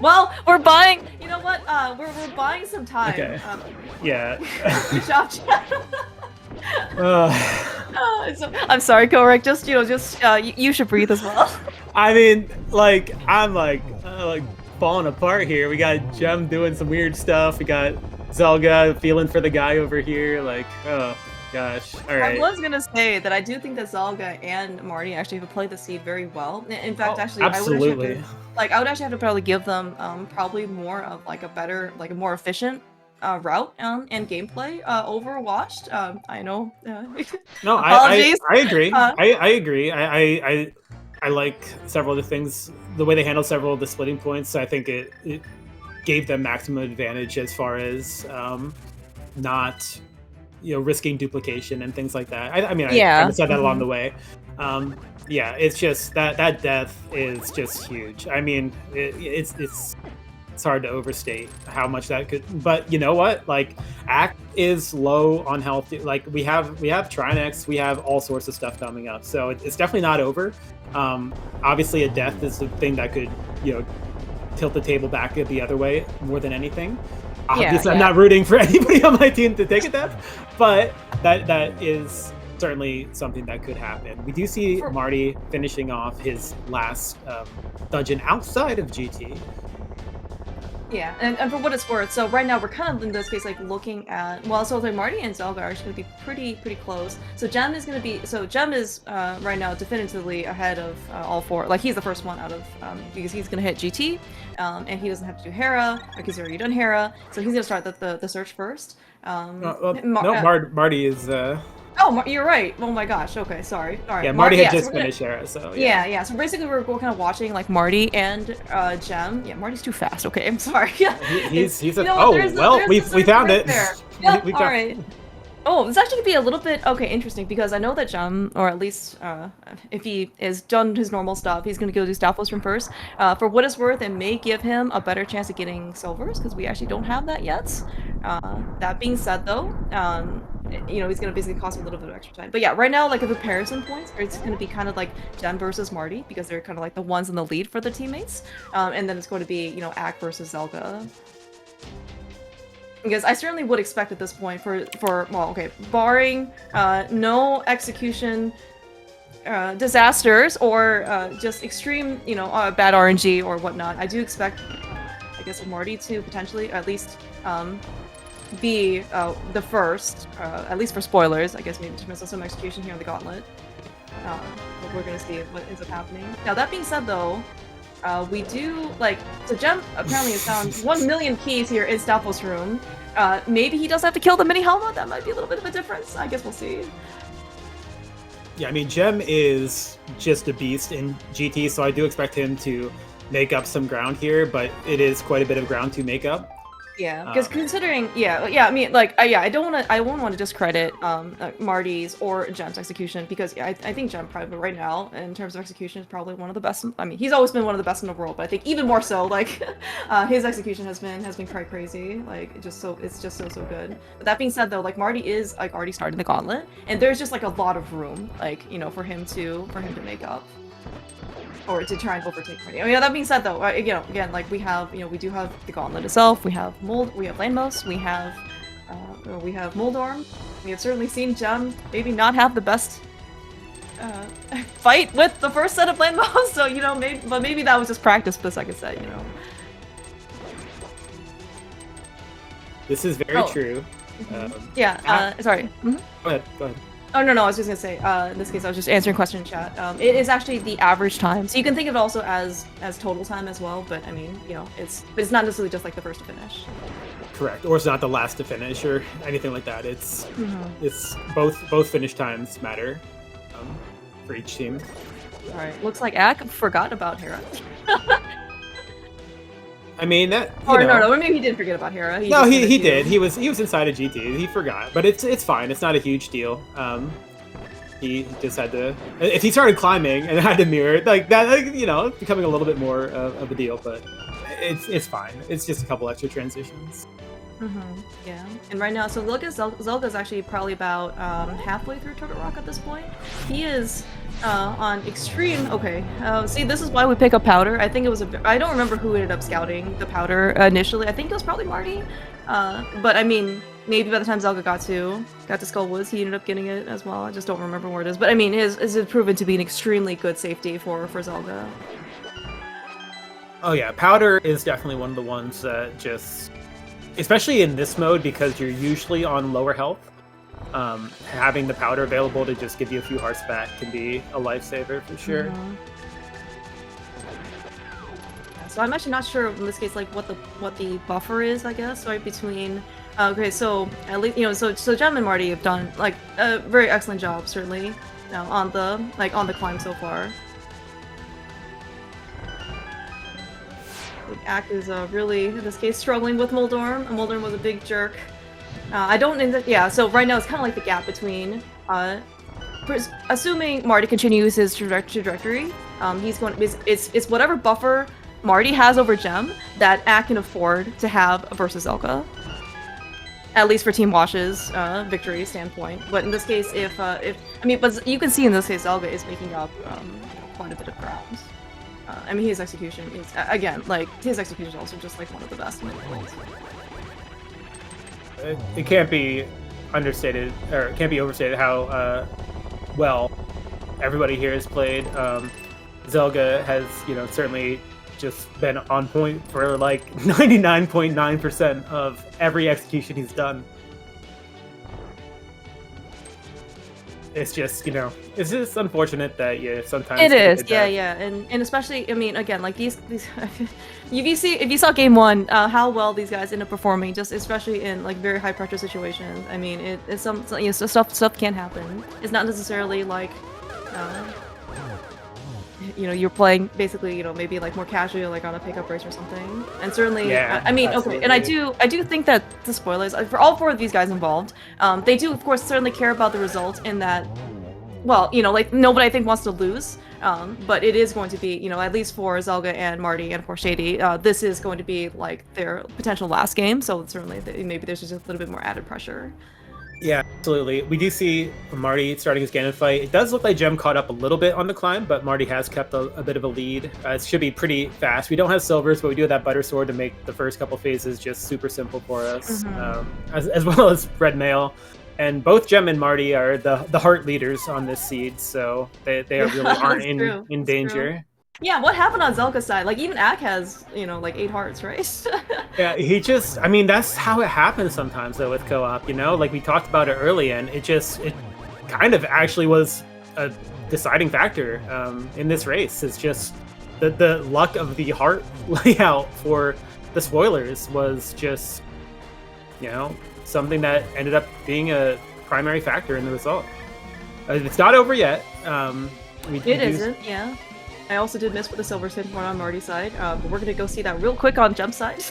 Well, we're buying. You know what? We're buying some time. Okay. Yeah. Good job, I'm sorry, Korek. Just you should breathe as well. I mean, like I'm like falling apart here. We got Gem doing some weird stuff. We got Zelga feeling for the guy over here. Like, oh gosh. All right. I was gonna say that I do think that Zelga and Marty actually have played the seed very well. In fact, absolutely. I would actually have to probably give them probably more of like a better, like a more efficient route and gameplay over Washed. I know. No, apologies. I agree. I agree. I like several of the things, the way they handled several of the splitting points. I think it gave them maximum advantage as far as not risking duplication and things like that. I mean, I said that along the way. Yeah, it's just that death is just huge. I mean, it's hard to overstate how much that could. But you know what? Like, Ak is low on health. Like we have Trinex, we have all sorts of stuff coming up. So it's definitely not over. Obviously, a death is the thing that could tilt the table back the other way more than anything. Obviously, I'm not rooting for anybody on my team to take a death, but that is certainly something that could happen. We do see Marty finishing off his last dungeon outside of GT. Yeah, and for what it's worth, so right now we're kind of in this case like looking at so like Marty and Zelga are actually gonna be pretty close. So Jem is right now definitively ahead of all four. Like he's the first one out of because he's gonna hit GT, and he doesn't have to do Hera because he's already done Hera, so he's gonna start the search first. Marty is. You're right. Oh my gosh. Okay, sorry. All right. Yeah, Marty had so just finished Hera, so yeah. So basically, we're kind of watching like Marty and Jem. Yeah, Marty's too fast. Okay, I'm sorry. He's we found it. There. Yep. All right. Oh, this actually could be a little bit interesting because I know that Jem, or at least if he has done his normal stuff, he's gonna go do Stalfos from first. For what it's worth, it may give him a better chance of getting silvers because we actually don't have that yet. That being said, though, he's gonna basically cost a little bit of extra time. But yeah, right now, like a comparison points, it's gonna be kind of like Jem versus Marty because they're kind of like the ones in the lead for the teammates, and then it's going to be Ak versus Zelga. Because I certainly would expect at this point barring no execution disasters or just extreme, bad RNG or whatnot, I do expect, I guess, Marty to potentially at least be the first, at least for spoilers, I guess maybe to miss some execution here in the Gauntlet. But we're gonna see what ends up happening. Now, that being said, though, we do, so Jem apparently has found 1 million keys here in Stalfos' room. Maybe he does have to kill the mini Helma. That might be a little bit of a difference. I guess we'll see. Yeah, I mean, Jem is just a beast in GT, so I do expect him to make up some ground here, but it is quite a bit of ground to make up. Yeah, because considering, I mean, I won't want to discredit Marty's or Jem's execution because I think Jem probably right now in terms of execution is probably one of the best. I mean, he's always been one of the best in the world, but I think even more so, his execution has been quite crazy. It's just so good. But that being said, though, Marty is already starting the Gauntlet, and there's just a lot of room, for him to make up. Or to try and overtake Marty. I mean, that being said, though, again, we do have the Gauntlet itself. We have Landmos. We have Moldorm. We have certainly seen Jem maybe not have the best fight with the first set of Landmos. So maybe that was just practice for the second set. This is very true. Sorry. Mm-hmm. Go ahead. Oh, no, I was just gonna say, in this case, I was just answering a question in chat. It is actually the average time. So you can think of it also as total time as well, but I mean, it's not necessarily just the first to finish. Correct. Or it's not the last to finish or anything like that. It's both finish times matter for each team. Alright, looks like Ak forgot about Hera. I mean that. No, maybe he didn't forget about Hera. He did. He was inside of GT. He forgot, but it's fine. It's not a huge deal. He just had to. If he started climbing and had to mirror like that, becoming a little bit more of a deal. But it's fine. It's just a couple extra transitions. Yeah, and right now, so look at Zelga's actually probably about halfway through Turtle Rock at this point. He is on extreme. Okay, see, this is why we pick up Powder. I think it was I don't remember who ended up scouting the Powder initially. I think it was probably Marty. But I mean, maybe by the time Zelga got to Skull Woods, he ended up getting it as well. I just don't remember where it is. But I mean, his has proven to be an extremely good safety for Zelga. Oh yeah, Powder is definitely one of the ones that just. Especially in this mode, because you're usually on lower health, having the powder available to just give you a few hearts back can be a lifesaver for sure. So I'm actually not sure in this case, what the buffer is, I guess, right between. Okay, so at least so Jem and Marty have done a very excellent job, certainly, on the climb so far. Ak is really, in this case, struggling with Moldorm. Moldorm was a big jerk. So right now it's kind of like the gap between, assuming Marty continues his trajectory, he's going. It's whatever buffer Marty has over Jem that Ak can afford to have versus Zelga. At least for Team Wash's victory standpoint. But in this case, but you can see in this case Zelga is making up quite a bit of ground. I mean, his execution is, again, his execution is also just, one of the best in the world. It can't be understated, or it can't be overstated how well everybody here has played. Zelga has, certainly just been on point for like 99.9% of every execution he's done. It's just, it's just unfortunate that you sometimes It is, get yeah, that. yeah, and especially, I mean, again, like these if you saw game one, how well these guys end up performing, just especially in like very high pressure situations. I mean, it's so stuff can happen. It's not necessarily like, uh, you're playing basically, maybe like more casually, like on a pickup race or something. And certainly, Yeah, I mean, okay, and I do think that the spoilers for all four of these guys involved, they do of course certainly care about the result in that. Well, like nobody I think wants to lose, but it is going to be, at least for Zelga and Marty and for Shady, this is going to be like their potential last game. So certainly, maybe there's just a little bit more added pressure. Yeah, absolutely. We do see Marty starting his Ganon fight. It does look like Gem caught up a little bit on the climb, but Marty has kept a bit of a lead. It should be pretty fast. We don't have silvers, but we do have that butter sword to make the first couple phases just super simple for us, as well as red mail. And both Gem and Marty are the heart leaders on this seed, so they really aren't in danger. True. Yeah, what happened on Zelka's side? Like, even Ak has, like 8 hearts, right? Yeah, I mean, that's how it happens sometimes, though, with co-op, Like, we talked about it early, and it kind of actually was a deciding factor in this race. It's just the luck of the heart layout for the spoilers was just, something that ended up being a primary factor in the result. It's not over yet. It isn't, yeah. I also did miss with the silver spin point on Marty's side, but we're gonna go see that real quick on Jump side.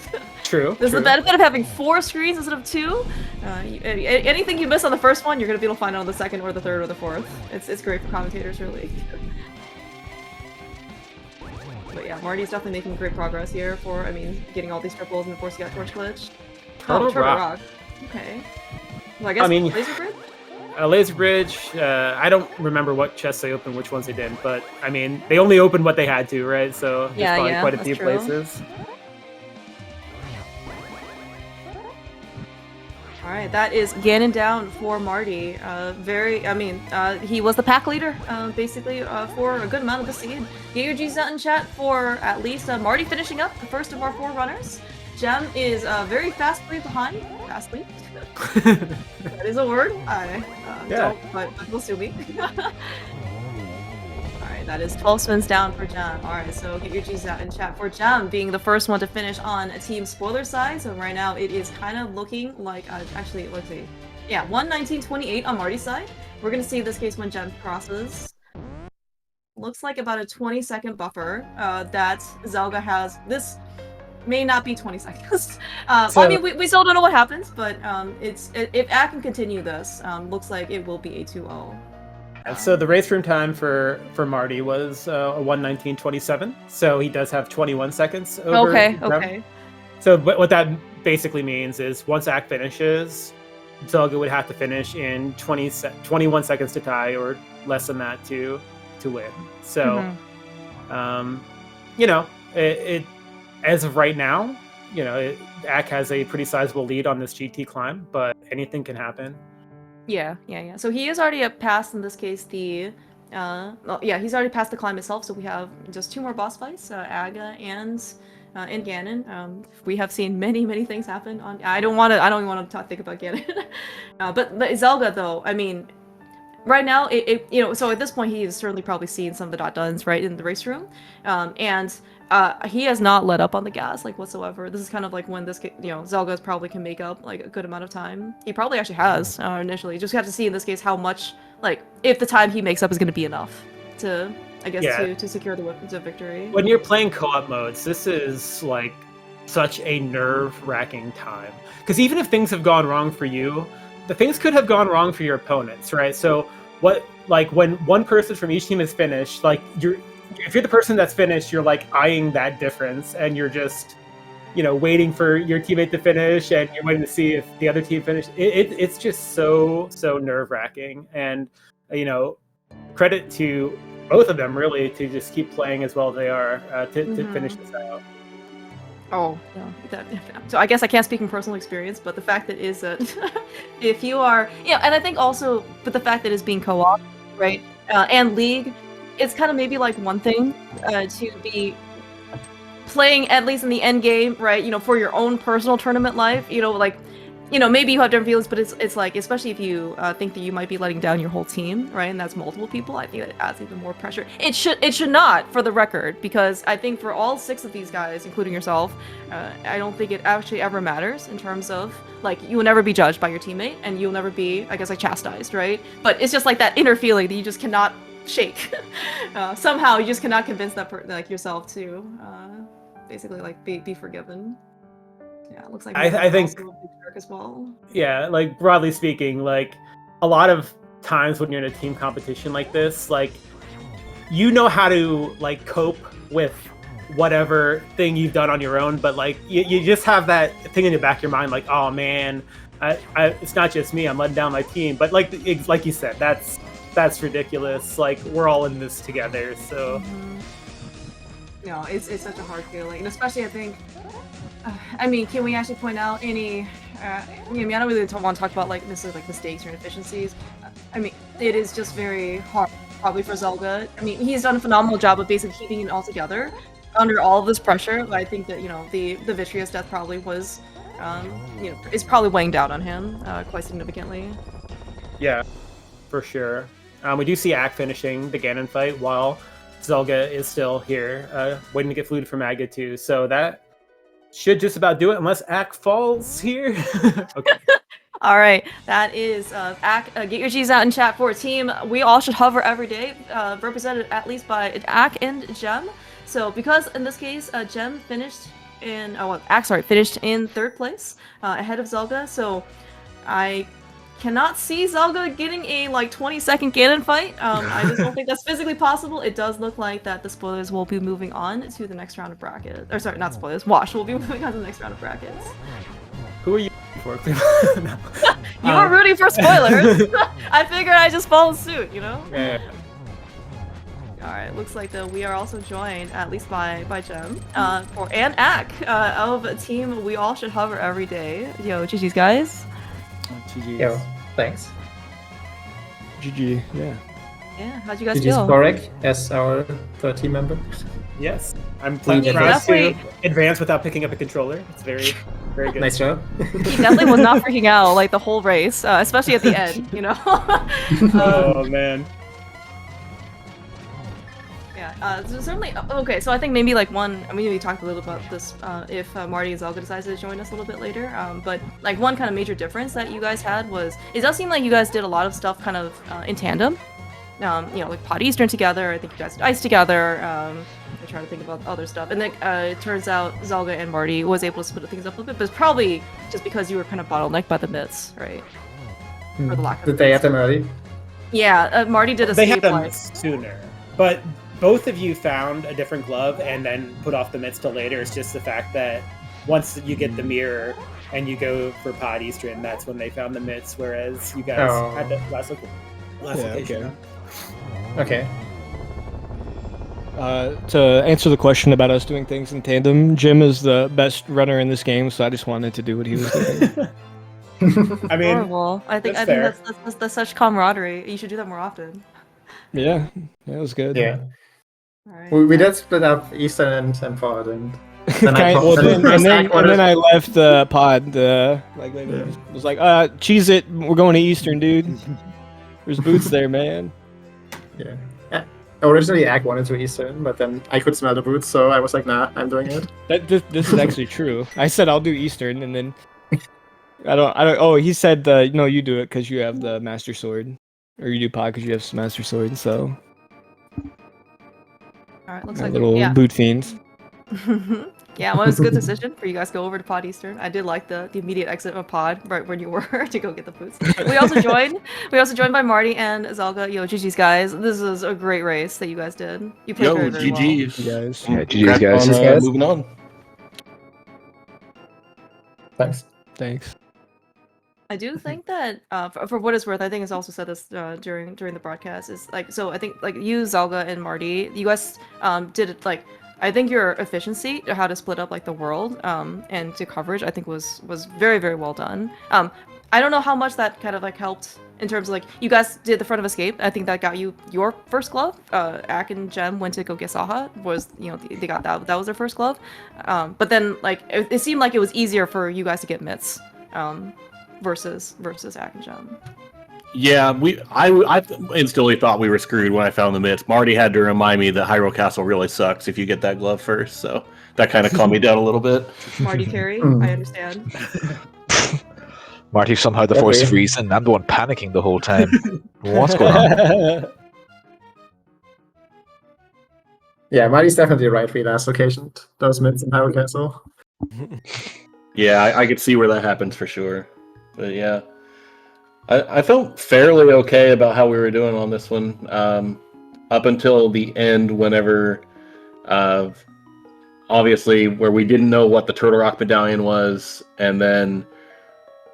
True. There's the benefit of having 4 screens instead of 2. Anything you miss on the first one, you're gonna be able to find it on the second or the third or the fourth. It's great for commentators, really. But yeah, Marty's definitely making great progress here for, getting all these triples and of course he got Torch Glitch. Turtle Rock. Okay. Well, I guess Laser Bridge? Laser Bridge, I don't remember what chests they opened, which ones they didn't, but I mean, they only opened what they had to, right? So there's probably quite a few places. Alright, that is Ganon down for Marty. He was the pack leader, basically, for a good amount of the seed. Get your G's out in chat for at least Marty finishing up the first of our 4 runners. Gem is very fastly behind. Fastly? That is a word. I don't, but we'll sue me. Alright, that is 12 spins down for Gem. Alright, so get your G's out in chat for Gem being the first one to finish on Team Spoiler side. So right now it is kind of looking like, actually, let's see. Yeah, 1:19.28 on Marty's side. We're going to see this case when Gem crosses. Looks like about a 20-second buffer that Zelga has. This may not be 20 seconds. I mean, we still don't know what happens, but if Ak can continue this, looks like it will be a 2-0. So the race room time for Marty was a 1:19.27. So he does have 21 seconds over. Okay. So what that basically means is once Ak finishes, Zelga would have to finish in 21 seconds to tie, or less than that to win. So, it as of right now, Ak has a pretty sizable lead on this GT climb, but anything can happen. Yeah. So he is already past, in this case, he's already passed the climb itself, so we have just 2 more boss fights, Aga and Ganon. We have seen many things happen on. I don't even want to think about Ganon. But Zelga, though, I mean, right now, so at this point, he has certainly probably seen some of the dot-dones, right, in the race room. And he has not let up on the gas, like, whatsoever. This is kind of like when this, Zelga probably can make up, like, a good amount of time. He probably actually has, initially. Just have to see, in this case, how much, like, if the time he makes up is going to be enough to, I guess, to secure the victory. When you're playing co-op modes, this is, like, such a nerve-wracking time. Because even if things have gone wrong for you, the things could have gone wrong for your opponents, right? So when one person from each team is finished, like, if you're the person that's finished, you're like eyeing that difference, and you're just, waiting for your teammate to finish, and you're waiting to see if the other team finished. It's just so nerve-wracking, and credit to both of them really to just keep playing as well as they are to finish this out. Oh, no. So I guess I can't speak from personal experience, but the fact that is that if you are, and I think also, but the fact that it's being co-op, right, and League, it's kind of maybe like one thing to be playing at least in the end game, right? For your own personal tournament life, like. Maybe you have different feelings, but it's like, especially if you think that you might be letting down your whole team, right? And that's multiple people. I think it adds even more pressure. It should not, for the record, because I think for all 6 of these guys, including yourself, I don't think it actually ever matters in terms of like you will never be judged by your teammate, and you'll never be, I guess, like chastised, right? But it's just like that inner feeling that you just cannot shake. Somehow you just cannot convince that like yourself to basically like be forgiven. Yeah, it looks like I think also a big jerk as well. Yeah, like broadly speaking, like a lot of times when you're in a team competition like this, like you know how to like cope with whatever thing you've done on your own, but like you just have that thing in the back of your mind, like, oh man, it's not just me, I'm letting down my team. But like you said, that's ridiculous. Like we're all in this together, so. No, it's such a hard feeling, and especially I think. I mean, can we actually point out any? I don't really want to talk about like necessarily like mistakes or inefficiencies. I mean, it is just very hard, probably for Zelga. I mean, he's done a phenomenal job of basically keeping it all together under all of this pressure. But I think that the Vitreous death probably was, is probably weighing down on him quite significantly. Yeah, for sure. We do see Ak finishing the Ganon fight while Zelga is still here, waiting to get food from Aga too. So that should just about do it, unless Ak falls here. Okay. All right, that is Ak. Get your G's out in chat for a team. We all should hover every day, represented at least by Ak and Gem. So because in this case, Gem finished in finished in 3rd place, ahead of Zelga. So I cannot see Zelga getting a like 20-second Ganon fight. I just don't think that's physically possible. It does look like that the spoilers will be moving on to the next round of brackets. Or sorry, not spoilers. Wash will be moving on to the next round of brackets. Who are you for? No. You were rooting for spoilers. I figured I'd just follow suit, Yeah. Alright, looks like we are also joined, at least by Gem, and Ak, of a team We All Should Hover Every Day. Yo, GG's guys. GG's. Yo, thanks. GG, yeah. Yeah, how'd you guys GG's feel? Borek as our 3rd team member. Yes. I'm Yeah, trying to definitely. advance without picking up a controller. It's very, very good. Nice job. He definitely was not freaking out like the whole race, especially at the end, Oh man. Yeah, so certainly. Okay, so I think maybe like we talked a little about this if Marty and Zelga decides to join us a little bit later. But like one kind of major difference that you guys had was it does seem like you guys did a lot of stuff kind of in tandem. Like Pod Eastern together. I think you guys did Ice together. I'm trying to think about other stuff. And then it turns out Zelga and Marty was able to split things up a little bit, but it's probably just because you were kind of bottlenecked by the myths, right? Or the lack of Did they have them early? Yeah, Marty did They had escape them life. sooner, but both of you found a different glove and then put off the mitts till later. It's just the fact that once you get the mirror and you go for Pod Eastern, that's when they found the mitts, whereas you guys had the last location. Okay. To answer the question about us doing things in tandem, Jim is the best runner in this game, so I just wanted to do what he was doing. I mean, Horrible. I think that's such camaraderie. You should do that more often. Yeah, that was good. Yeah. All right. We did split up Eastern and Pod, and then then I left the pod. Was like, cheese it. We're going to Eastern, dude. There's boots there, man. Yeah. Originally, Ak wanted to Eastern, but then I could smell the boots, so I was like, nah, I'm doing it. This is actually true. I said I'll do Eastern, and then I don't. Oh, he said, no, you do it because you have the Master Sword, or you do pod because you have Master Sword. So, all right, looks like little boot fiends. Yeah, well, it was a good decision for you guys to go over to Pod Eastern. I did like the immediate exit of Pod right when you were to go get the boots. We also joined by Marty and Zelga. Yo, GG's guys. This is a great race that you guys did. You played very, very GG's. well. Guys. Yeah, GG's guys. Moving on. Thanks. I do think that, for what it's worth, I think it's also said this during the broadcast. Is like, so I think like you, Zelga, and Marty, you guys did it like. I think your efficiency to how to split up like the world and to coverage, I think was very, very well done. I don't know how much that kind of like helped in terms of like you guys did the front of escape. I think that got you your first glove. Ak and Jem went to go get Saha. Was they got that was their first glove. But then like it seemed like it was easier for you guys to get mitts versus Ak and Jem. Yeah, I instantly thought we were screwed when I found the mitts. Marty had to remind me that Hyrule Castle really sucks if you get that glove first, so that kind of calmed me down a little bit. Marty carry, I understand. Marty somehow the voice of reason. I'm the one panicking the whole time. What's going on? Yeah, Marty's definitely right for your last location. Those mitts in Hyrule Castle. Yeah, I could see where that happens for sure. But yeah. I felt fairly okay about how we were doing on this one. Up until the end, whenever obviously where we didn't know what the Turtle Rock Medallion was, and then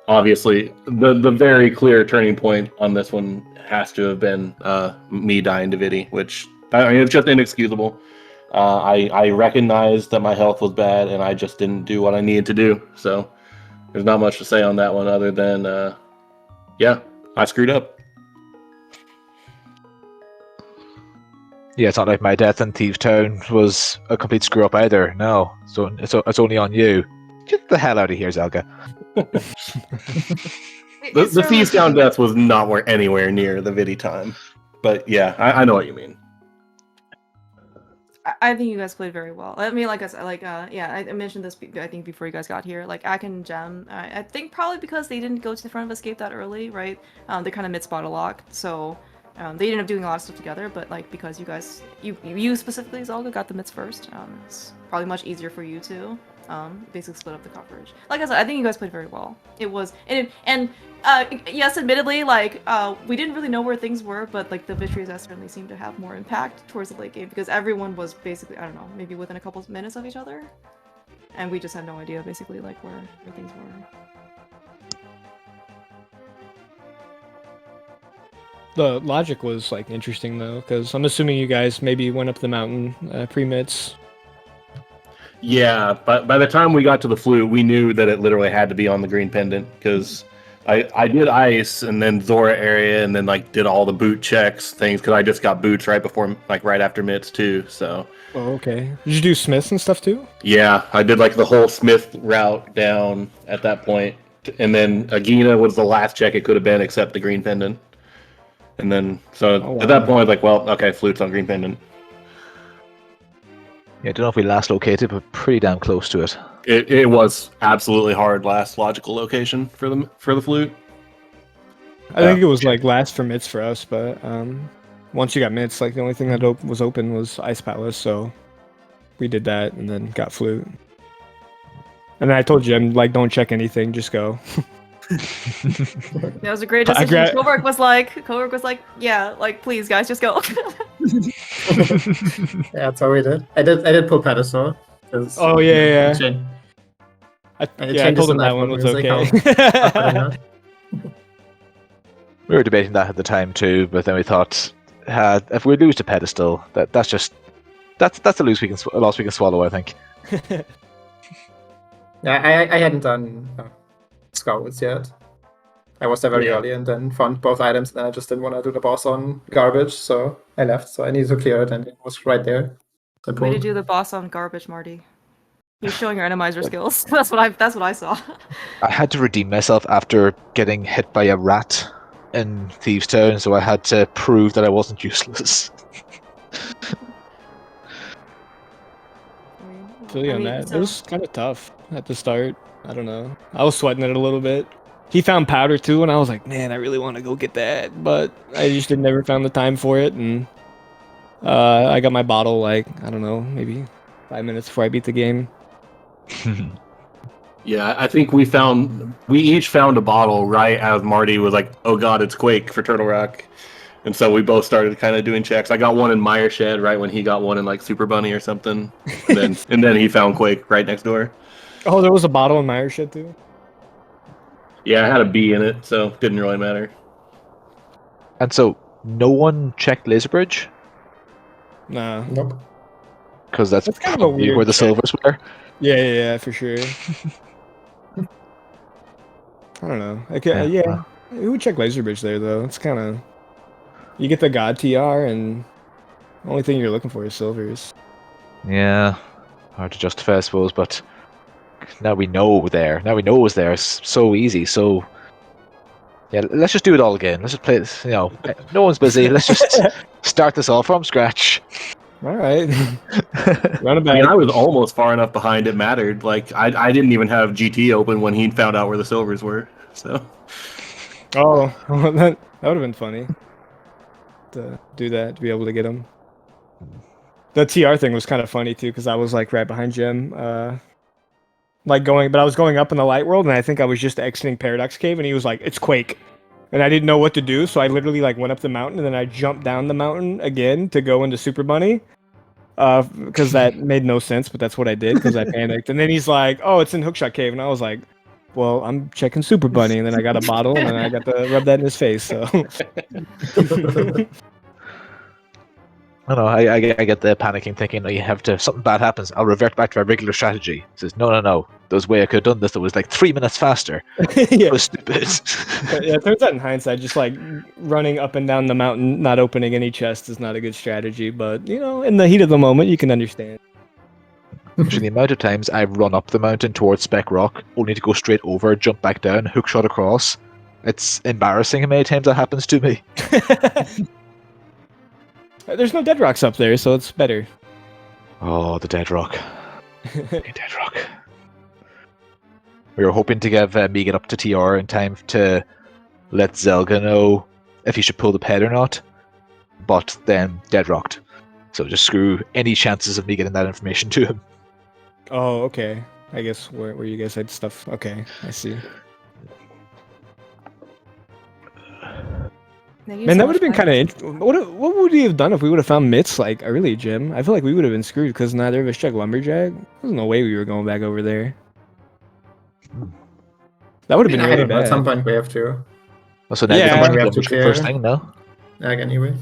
obviously the very clear turning point on this one has to have been me dying to Vidi, which I mean it's just inexcusable. I recognized that my health was bad and I just didn't do what I needed to do. So there's not much to say on that one other than yeah, I screwed up. Yeah, it's not like my death in Thieves Town was a complete screw up either. No, so it's only on you. Get the hell out of here, Zelga. The Thieves Town death was not anywhere near the Vidi time. But yeah, I know what you mean. I think you guys played very well. I mean, like I said, yeah, I mentioned this. I think before you guys got here, like Ak and Jem. I think probably because they didn't go to the front of escape that early, right? They kind of mid spot a lock, so they ended up doing a lot of stuff together. But like because you guys, you specifically, Zelda, got the mids first. It's probably much easier for you to basically split up the coverage. Like I said, I think you guys played very well. It was and yes, admittedly, like we didn't really know where things were, but like the victories certainly seemed to have more impact towards the late game because everyone was basically, I don't know, maybe within a couple of minutes of each other, and we just had no idea basically like where things were. The logic was like interesting though, because I'm assuming you guys maybe went up the mountain pre-mits. Yeah, but by the time we got to the flute, we knew that it literally had to be on the green pendant because I did ice and then Zora area and then like did all the boot checks things because I just got boots right before like right after mitts too. So. Oh, okay. Did you do Smiths and stuff too? Yeah, I did like the whole Smith route down at that point, and then Agina was the last check it could have been except the green pendant, and then at that point I was like, well, okay, flute's on green pendant. Yeah, I don't know if we last located, but pretty damn close to it. It was absolutely hard last logical location for the flute. I think it was like last for mitts for us, but once you got mitts, like the only thing that was open was Ice Palace, so we did that and then got flute. And then I told Jim, like, don't check anything, just go. That was a great decision. Cowork was like, yeah, like please guys, just go. Yeah, that's what we did. I did pull pedestal. Oh yeah. I told him that one was okay. We were debating that at the time too, but then we thought, if we lose to pedestal, that's a loss we can swallow. I think. Yeah, I hadn't done scouts yet. I was there very early and then found both items, and then I just didn't want to do the boss on garbage, so I left. So I needed to clear it, and it was right there. Way to do the boss on garbage, Marty. You're showing your randomizer skills. That's what I saw. I had to redeem myself after getting hit by a rat in Thieves Town, so I had to prove that I wasn't useless. Feel you on that. It was kind of tough at the start. I don't know. I was sweating it a little bit. He found powder too, and I was like, man, I really want to go get that, but I just never found the time for it, and I got my bottle like, I don't know, maybe 5 minutes before I beat the game. Yeah, I think we each found a bottle right as Marty was like, oh god, it's Quake for Turtle Rock. And so we both started kind of doing checks. I got one in Meyer Shed right when he got one in like Super Bunny or something. And then he found Quake right next door. Oh, there was a bottle in Meyer Shed too? Yeah, it had a B in it, so it didn't really matter. And so no one checked Laser Bridge? Nah. Nope. Because that's kind of a weird where the silvers were. Yeah, for sure. I don't know. Okay, yeah. Who would check Laser Bridge there though? It's kind of you get the God TR, and the only thing you're looking for is silvers. Yeah, hard to justify, I suppose, but now we know there. Now we know it's there. It's so easy. So yeah, let's just do it all again. Let's just play this. You know, no one's busy. Let's just start this all from scratch. All right, run it I mean, back. I was almost far enough behind it mattered. Like, I didn't even have GT open when he found out where the silvers were. So, Oh, that would have been funny to do that, to be able to get them. The TR thing was kind of funny too, because I was like right behind Jim, like but I was going up in the light world, and I think I was just exiting Paradox Cave, and he was like, "It's Quake," and I didn't know what to do, so I literally like went up the mountain, and then I jumped down the mountain again to go into Super Bunny, because that made no sense, but that's what I did because I panicked. And then he's like, "Oh, it's in Hookshot Cave," and I was like, "Well, I'm checking Super Bunny," and then I got a bottle, and then I got to rub that in his face. So. I know. I get the panicking, thinking, "Oh, you have to. If something bad happens, I'll revert back to our regular strategy." He says, "No. There's a way I could have done this. That was like 3 minutes faster." Yeah. It was stupid. But yeah, it turns out in hindsight, just like running up and down the mountain, not opening any chests is not a good strategy. But you know, in the heat of the moment, you can understand. Actually, the amount of times I run up the mountain towards Spec Rock, only to go straight over, jump back down, hook shot across. It's embarrassing how many times that happens to me. There's no dead rocks up there, so it's better. Oh, the Dead Rock. Dead Rock. We were hoping to give me get up to TR in time to let Zelga know if he should pull the ped or not, but then Dead Rocked. So just screw any chances of me getting that information to him. Oh, okay. I guess where you guys had stuff. Okay, I see. Man, that would have been kind of. What would we have done if we would have found myths like early, Jim? I feel like we would have been screwed because neither of us checked Lumberjack. There's no way we were going back over there. That would have been I really don't know, at bad. some point we have to. So now Yeah, you we have to first clear. thing, no? Ag anyway.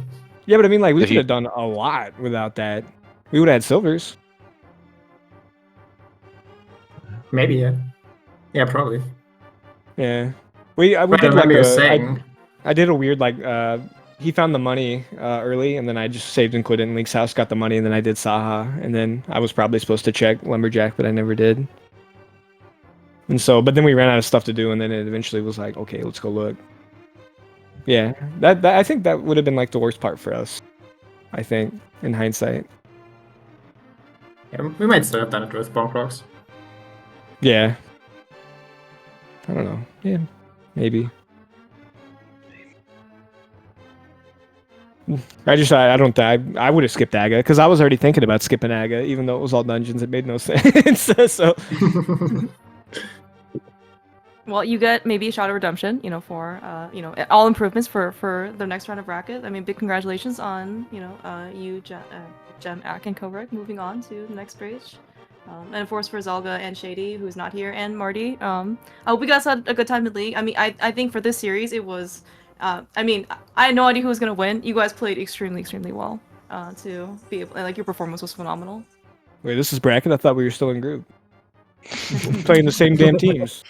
Yeah, but I mean, like, we If could you- have done a lot without that. We would have had silvers. Maybe, yeah. Yeah, probably. Yeah. We I did like remember you a, saying. I did a weird like he found the money early, and then I just saved and quit it in Link's house, got the money, and then I did Saha, and then I was probably supposed to check Lumberjack, but I never did. And so, but then we ran out of stuff to do, and then it eventually was like, okay, let's go look. Yeah, that I think that would have been like the worst part for us. I think in hindsight. Yeah, we might still have done it with Bonk Rocks. Yeah. I don't know. Yeah, maybe. I would have skipped Aga because I was already thinking about skipping Aga, even though it was all dungeons. It made no sense. So Well, you get maybe a shot of redemption, you know, for all improvements for the next round of bracket. I mean, big congratulations on you, Jem, Ak, and Kovrek moving on to the next stage. And of course for Zelga and Shady, who's not here, and Marty. I hope you guys had a good time in League. I mean, I think for this series it was. I mean, I had no idea who was gonna win. You guys played extremely well. To be able, like, your performance was phenomenal. wait, this is bracket. I thought we were still in group, playing the same damn teams.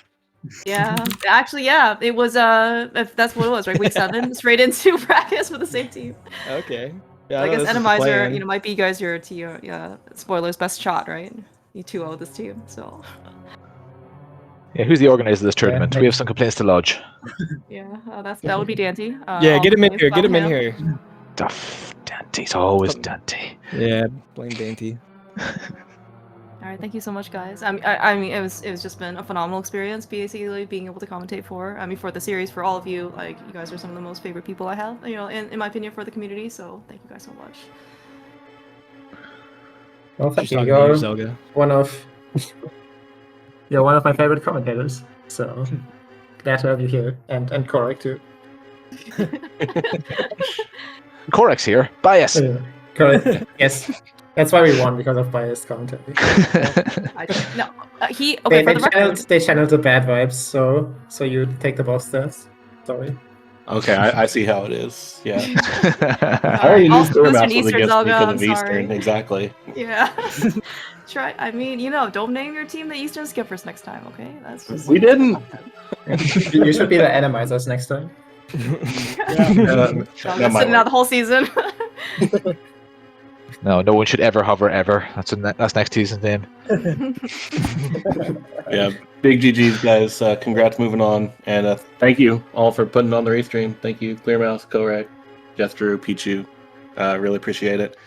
Yeah, actually, yeah, it was. If that's what it was, right? Week 7, straight into brackets with the same team. Okay. Yeah, I know guess this is the Randomizer, plan. might be you guys your spoilers best shot, right? You 2-0 this team, so. Yeah, who's the organizer of this tournament? maybe. We have some complaints to lodge. Yeah, that would be Dante. Yeah, get him in I'll here. Get him in him. here. Duff, Dante's always Dante. Yeah, blame Dante. All right, thank you so much, guys. I mean, it was just been a phenomenal experience, basically being able to commentate for the series for all of you. Like, you guys are some of the most favorite people I have, in my opinion, for the community. So thank you guys so much. Well, thank She's you. talking to you, You're Zelga. you're one of my favorite commentators. So glad to have you here, and Korek too. Korek's here. Bias. Korek, yes. That's why we won, because of biased commentary. He They okay for the record. channeled the bad vibes, so you take the boss test. Sorry. okay, I see how it is. Yeah. I Alright, already knew I'll Square post an Maps was Eastern, against me Zelga, because I'm of sorry. Eastern. Exactly. Yeah. Try. I mean, don't name your team the Eastern Skippers next time, okay? That's just. We didn't. You should be the Randomizers next time. So I'm Not my sitting out way. the whole season. No, no one should ever hover ever. That's next season's name. Yeah, big GG's, guys. Congrats moving on. And thank you all for putting on the restream. Thank you, Clearmouse, Korek, Jeff Drew, Pichu. Really appreciate it.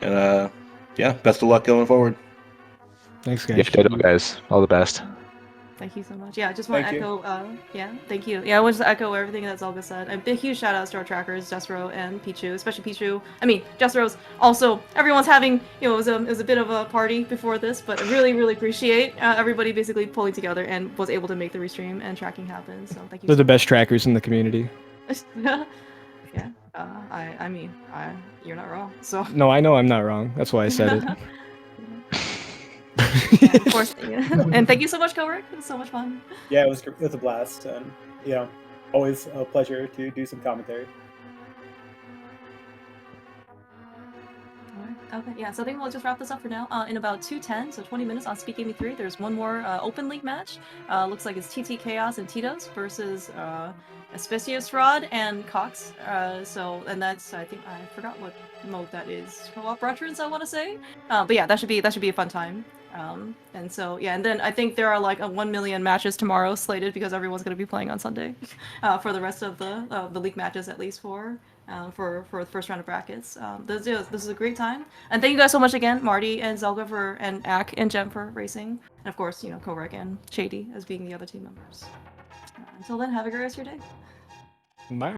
And yeah, best of luck going forward. Thanks, Yeah, guys. ditto, guys. All the best. Thank you so much. Yeah, I just want to Thank you. echo. Thank you. Yeah, I want to echo everything that Zelga said. A big, huge shout outs to our trackers, Destro and Pichu, especially Pichu. I mean, Destro's also. Everyone's having, it was a bit of a party before this, but I really, really appreciate everybody basically pulling together and was able to make the restream and tracking happen. So thank you. They're so the best trackers in the community. much. Yeah. I mean, you're not wrong. So. No, I know I'm not wrong. That's why I said it. Yeah, of course. Yeah. And thank you so much, Korek. It was so much fun. Yeah, it was a blast, and always a pleasure to do some commentary. Okay, yeah, so I think we'll just wrap this up for now. In about 2:10, so 20 minutes on SpeedGaming 3, there's one more open league match. Looks like it's TT Chaos and Tito's versus Aspicious Rod and Cox. And that's, I think, I forgot what mode that is. Co-op reference, I want to say. But yeah, that should be a fun time. And so, yeah, and then I think there are like 1 million matches tomorrow slated because everyone's going to be playing on Sunday for the rest of the league matches, at least for the first round of brackets. This is a great time, and thank you guys so much again, Marty and Zelga and Ak and Jem for racing, and of course, Korek and Shady as being the other team members. Until then, have a great rest of your day. Bye.